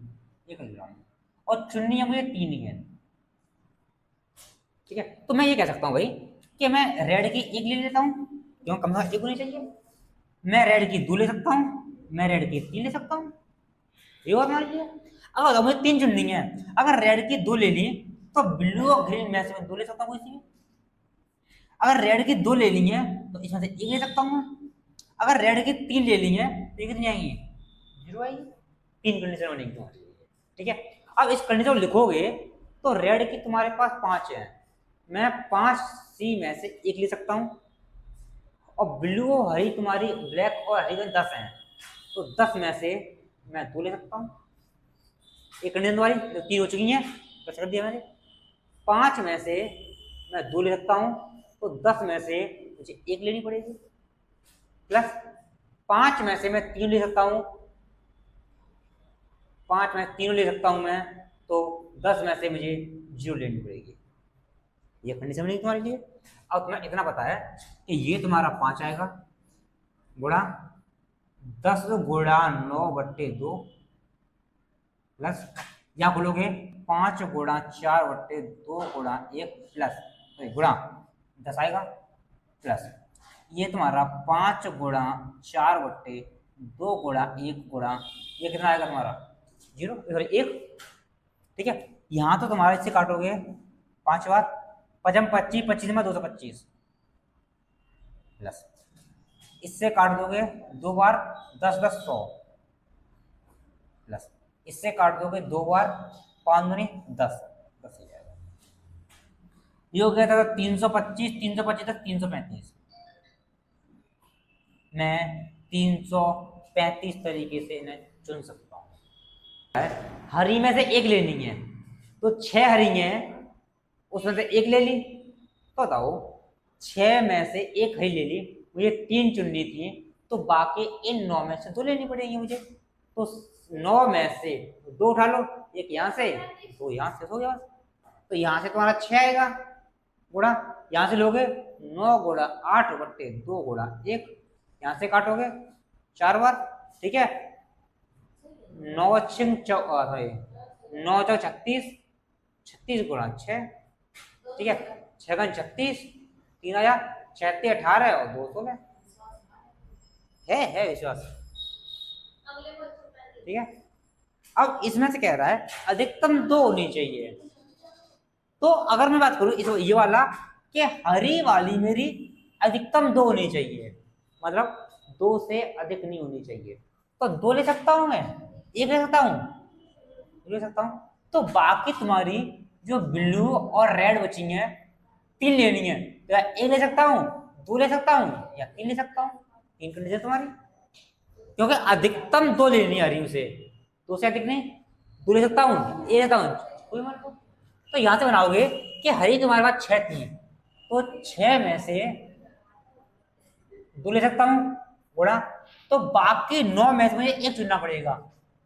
एक ले रहा हूँ, और चुननी है मुझे 3 गेंद, ठीक है। तो मैं ये कह सकता हूँ भाई कि मैं रेड की एक ले लेता हूँ, क्यों, कम से कम एक होनी चाहिए। मैं रेड की 2 ले सकता हूँ, मैं रेड की 3 ले सकता हूँ, ये बात मान लीजिए। अगर मुझे 3 चुननी है, अगर रेड की 2 ले ली तो ब्लू और ग्रीन में से मैं 2 ले सकता हूँ, इसी में। अगर रेड की 2 ले ली है तो इसमें से 1 ले सकता हूँ। अगर रेड की 3 ले ली है तो ये कितनी आएंगी, 0 आएगी। 3 कंडीशन बनेगी तुम्हारी, ठीक है। अब इस कंडीशन को लिखोगे तो रेड की तुम्हारे पास 5 है, मैं 5 सी में से 1 ले सकता हूँ, और ब्लू और हरी तुम्हारी, ब्लैक और हरी में 10 है, तो 10 में से मैं 2 ले सकता हूँ। एक कंडीशन तुम्हारी 3 हो चुकी है, बस कर दिया मैंने। 5 में से मैं 2 ले सकता हूँ, तो 10 में से मुझे 1 लेनी पड़ेगी, प्लस 5 में से मैं 3 ले सकता हूँ, 5 में 3 ले सकता हूँ मैं, तो 10 में से मुझे 0 लेनी पड़ेगी। ये कंडीशन बनेगी तुम्हारे लिए। अब तुम्हें इतना पता है कि ये तुम्हारा 5 आएगा गुणा 10 गुणा 9/2 प्लस, यहाँ बोलोगे 5 गुणा 4/2 गुणा 1 प्लस गुणा 10 आएगा, प्लस ये तुम्हारा 5 गुणा 4/2 गुणा 1 गुणा ये कितना आएगा तुम्हारा 0, सॉरी 1, ठीक है। यहाँ तो तुम्हारा इससे काटोगे 5 बार, 5 25, 25 में 225, प्लस इससे काट दोगे 2 बार, 10 10 100, प्लस इससे काट दोगे 2 बार, 5 दूनी 10 10 हो जाएगा। ये हो गया था 325, 325 तक 335, मैं 335 तरीके से इन्हें चुन सकता हूँ। हरी में से 1 लेनी है, तो 6 हरी हैं, उसमें से 1 ले ली, तो बताओ 6 में से 1 हरी ले ली, मुझे 3 चुननी थी, तो बाकी इन 9 में से 2 लेनी पड़ेगी मुझे। तो 9 में से 2 उठा लो, एक यहाँ से 2 यहाँ से, हो गया। तो यहाँ से तुम्हारा 6 आएगा गुणा, यहाँ से लोगे 9 गुणा 8/2 गुणा 1, यहाँ से काटोगे 4 बार, ठीक है। 9 सॉरी 9 चौ 36, 36 गुणा 6, ठीक है, 6 गुना 36, 3 आया 36 18 और 2 16 है विश्वास, ठीक है। अब इसमें से कह रहा है अधिकतम 2 होनी चाहिए, तो अगर मैं बात करूं इस ये वाला कि हरी वाली मेरी अधिकतम 2 होनी चाहिए, मतलब 2 से अधिक नहीं होनी चाहिए, तो 2 ले सकता हूं मैं, 1 ले सकता हूं, 2 ले सकता हूं। तो बाकी तुम्हारी जो ब्लू और रेड बची है 3 लेनी है, तो या 1 ले सकता हूं, 2 ले सकता हूं, या 3 ले सकता हूं। 3 कंडीशन तुम्हारी, क्योंकि अधिकतम 2 लेनी आ रही उसे, 2 से अधिक नहीं, 2 ले सकता हूँ, 1 लेता हूँ, कोई मतलब। तो यहाँ से बनाओगे कि हरी तुम्हारे पास 6 थी, तो 6 में से 2 ले सकता हूँ गुणा, तो बाकी 9 में से मुझे 1 चुनना पड़ेगा,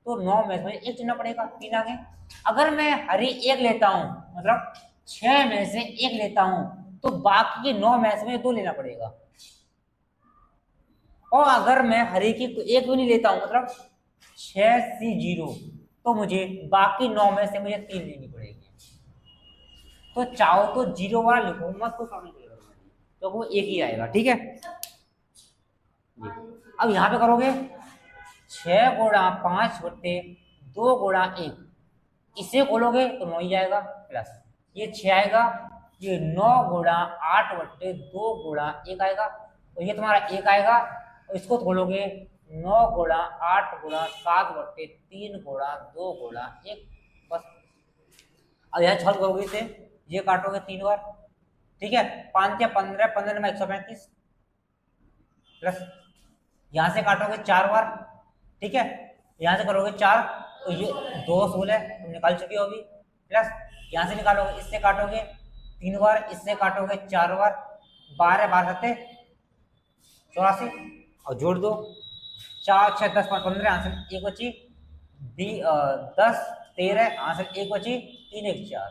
तो 9 में से मुझे 1 चुनना पड़ेगा, 3 आगे। अगर मैं हरी 1 लेता हूँ, मतलब 6 में से 1 लेता हूँ, तो बाकी 9 में से मुझे 2 लेना पड़ेगा। और अगर मैं हरी की 1 भी नहीं लेता हूँ, मतलब 6 से 0, तो मुझे बाकी 9 में से मुझे 3 लेनी पड़ेगी। तो चाहो तो 0 वाला लिखो मत, तो सामने तो वो 1 ही आएगा, ठीक है। अब यहाँ पे करोगे 6 गुणा 5/2 गुणा 1, इसे खोलोगे तो 9 ही आएगा, प्लस ये 6 आएगा, ये 9 गुणा 8/2 गुणा 1 आएगा, तो ये तुम्हारा 1 आएगा, और इसको खोलोगे 9 गुणा 8 गुणा 7/3 गुणा 2 गुणा 1, बस। अब यहाँ छल करोगे इसे, ये काटोगे 3 बार, ठीक है, 5 या 15, 15 में 135, प्लस यहाँ से काटोगे 4 बार, ठीक है, यहाँ से करोगे 4, तो ये 2 16 तुम निकाल चुके हो अभी, प्लस यहाँ से निकालोगे, इससे काटोगे 3 बार, इससे काटोगे 4 बार, 12 12 7 84, और जोड़ दो, 4 6 10 5 15, आंसर 1 बची, 10 13, आंसर 1 बची, 3 1 4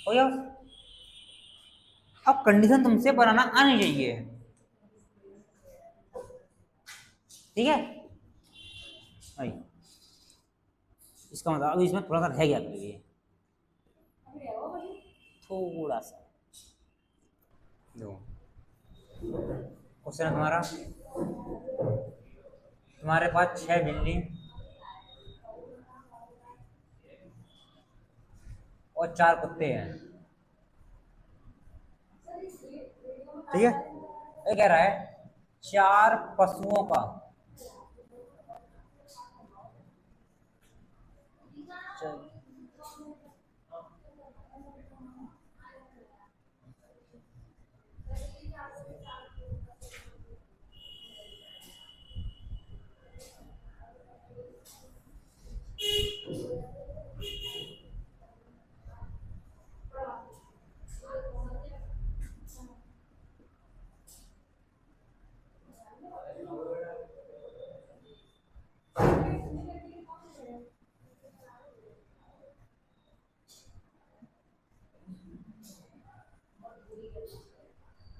हो गया। अब कंडीशन तुमसे बनाना आनी चाहिए, ठीक है भाई। इसका मतलब अभी इसमें थोड़ा सा रह गया मेरे लिए, थोड़ा सा। दो क्वेश्चन है तुम्हारा, तुम्हारे पास 6 बिल्ली और 4 कुत्ते हैं, ठीक है। ये कह रहा है 4 पशुओं का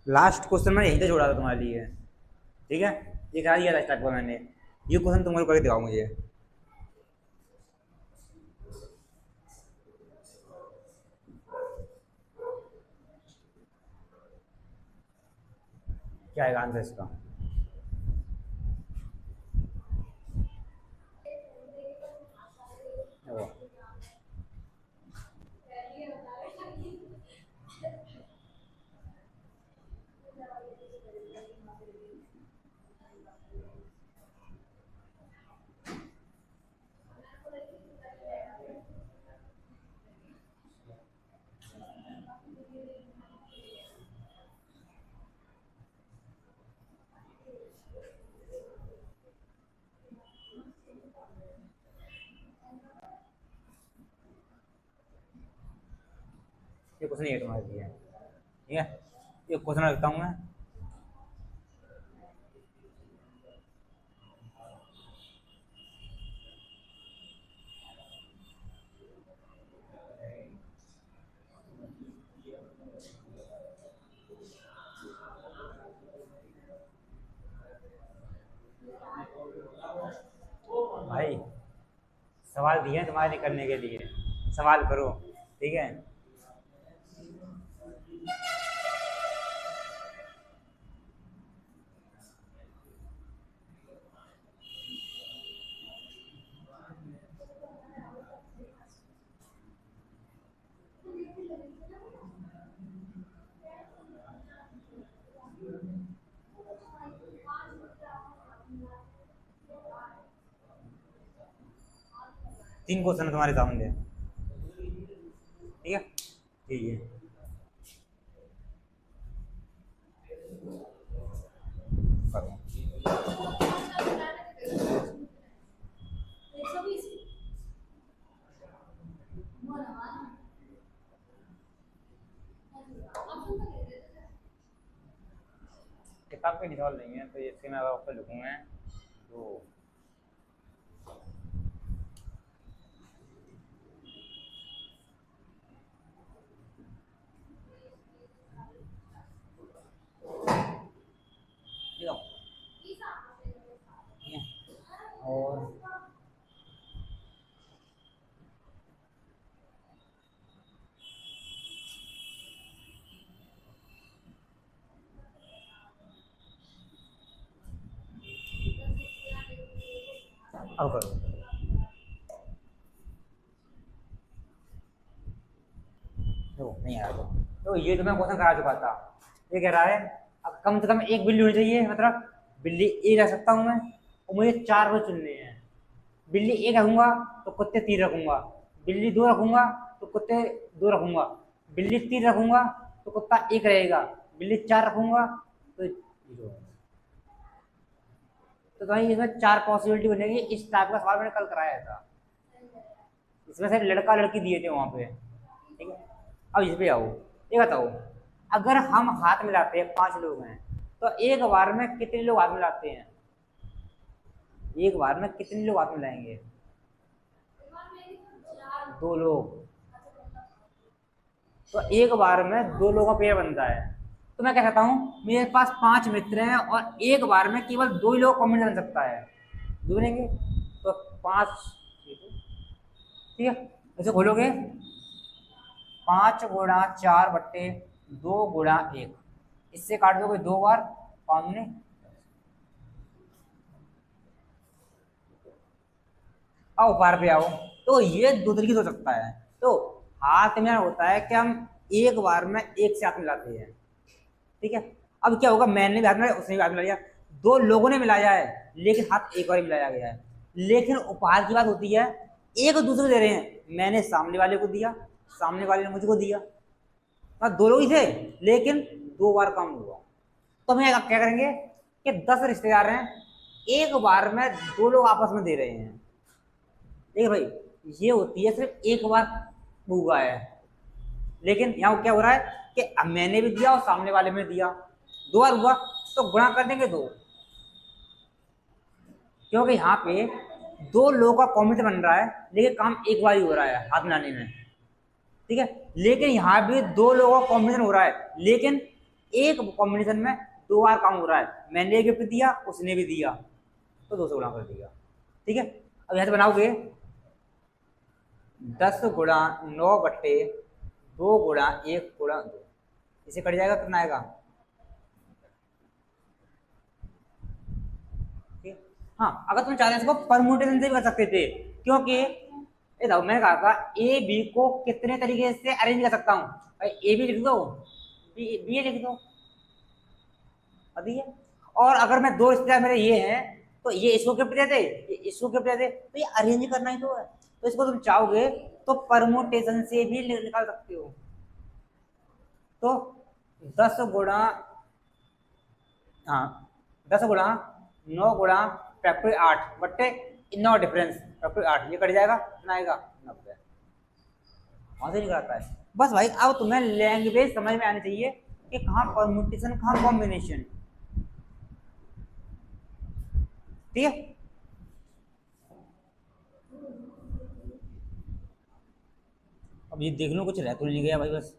लास्ट क्वेश्चन मैंने यहीं से जोड़ा था तुम्हारे लिए, ठीक है। ये करा दिया था स्टार्ट पर मैंने, ये क्वेश्चन तुम करके दिखाओ मुझे। क्या आएगा आंसर इसका? वो ये क्वेश्चन ये तुम्हारे लिए, ठीक है। ये क्वेश्चन रखता हूँ मैं, भाई सवाल दिए हैं तुम्हारे लिए करने के लिए, सवाल करो, ठीक है। तीन क्वेश्चन है तुम्हारे सामने, ठीक है, ठीक है। किताब पे सवाल नहीं है तो इसके मैं आपको लिखूंगा तो और अब करो, तो नहीं आया तो ये तो मैं क्वेश्चन करा चुका था। ये कह रहा है अब कम से कम एक बिल्ली होनी चाहिए, मतलब बिल्ली एक रख सकता हूँ मैं, और मुझे 4 बच्चे चुनने हैं। बिल्ली एक रखूंगा तो कुत्ते 3 रखूंगा, बिल्ली 2 रखूंगा तो कुत्ते 2 रखूंगा, बिल्ली 3 रखूंगा तो कुत्ता 1 रहेगा, बिल्ली 4 रखूंगा तो 0। तो भाई इसमें 4 पॉसिबिलिटी बनेगी। इस टाइप का सवाल मैंने कल कराया था, इसमें से लड़का लड़की दिए थे वहां पे, ठीक है। अब इस पे आओ, ये बताओ अगर हम हाथ मिलाते हैं, 5 लोग हैं, तो एक बार में कितने लोग हाथ मिलाते हैं? एक बार में कितने लोग हाथ मिलाएंगे? 2 लोग। तो एक बार में 2 लोगों का पेयर बनता है। तो मैं क्या कहता हूँ, मेरे पास 5 मित्र हैं और एक बार में केवल 2 ही लोग कॉम्बिनेशन बन सकता है। 2 बनेंगे तो 5, ठीक है। इसे खोलोगे 5 गुणा 4 बट्टे 2 गुणा 1, इससे काट दोगे 2 बार, 5 ने। आओ बार पे आओ। तो ये दो तरीके से हो सकता है। तो हाथ में होता है कि हम एक बार में एक से हाथ मिलाते हैं, ठीक है। अब क्या होगा, मैंने भी हाथ मिलाया, उसने भी हाथ मिलाया, 2 लोगों ने मिलाया है लेकिन हाथ एक बार मिलाया गया है। लेकिन उपहार की बात होती है, एक दूसरे को दे रहे हैं, मैंने सामने वाले को दिया, सामने वाले ने मुझको दिया, 2 लोग ही थे लेकिन 2 बार काम हुआ। तो हम क्या करेंगे कि 10 रिश्तेदार हैं, एक बार में 2 लोग आपस में दे रहे हैं, ठीक है भाई। ये होती है सिर्फ एक बार हुआ है। लेकिन यहाँ क्या हो रहा है कि अब मैंने भी दिया और सामने वाले में दिया, 2 बार हुआ, तो गुणा कर देंगे 2, क्योंकि यहाँ पे 2 लोगों का कॉम्बिनेशन बन रहा है लेकिन काम एक बार ही हो रहा है हाथ मिलाने में, ठीक है। लेकिन यहाँ भी 2 लोगों का कॉम्बिनेशन हो रहा है लेकिन एक कॉम्बिनेशन में 2 बार काम हो रहा है, मैंने गिफ्ट दिया, उसने भी दिया, तो 2 से गुणा कर दिया, ठीक है। अब यहाँ से बनाओगे 10 गुणा 9 बट्टे 2 गुणा 1 गुणा 2, इसे कट जाएगा, कितना आएगा? ठीक। हाँ, अगर तुम चाहते इसको परमुटेशन से भी कर सकते थे, क्योंकि ये देखो मैंने कहा था ए बी को कितने तरीके से अरेंज कर सकता हूँ। भाई ए बी लिख दो, बी लिख दो, अभी है। और अगर मैं 2 रिश्तेदार मेरे ये हैं, तो ये इसको गिफ्ट दे दे, ये इसको गिफ्ट दे दे, तो ये अरेंज करना ही तो है। तो इसको तुम चाहोगे तो परमुटेशन से भी निकाल सकते हो। तो 10 गुणा, हाँ 10 गुणा 9 गुणा फैक्टरी 8 बट्टे 9 डिफरेंस फैक्टरी 8, ये कट जाएगा, कितना आएगा? 90। वहां से निकलता है। बस भाई अब तुम्हें लैंग्वेज समझ में आनी चाहिए कि कहाँ परमुटेशन, कहाँ कॉम्बिनेशन, ठीक है। अब ये देख लो कुछ रह तो नहीं गया भाई, बस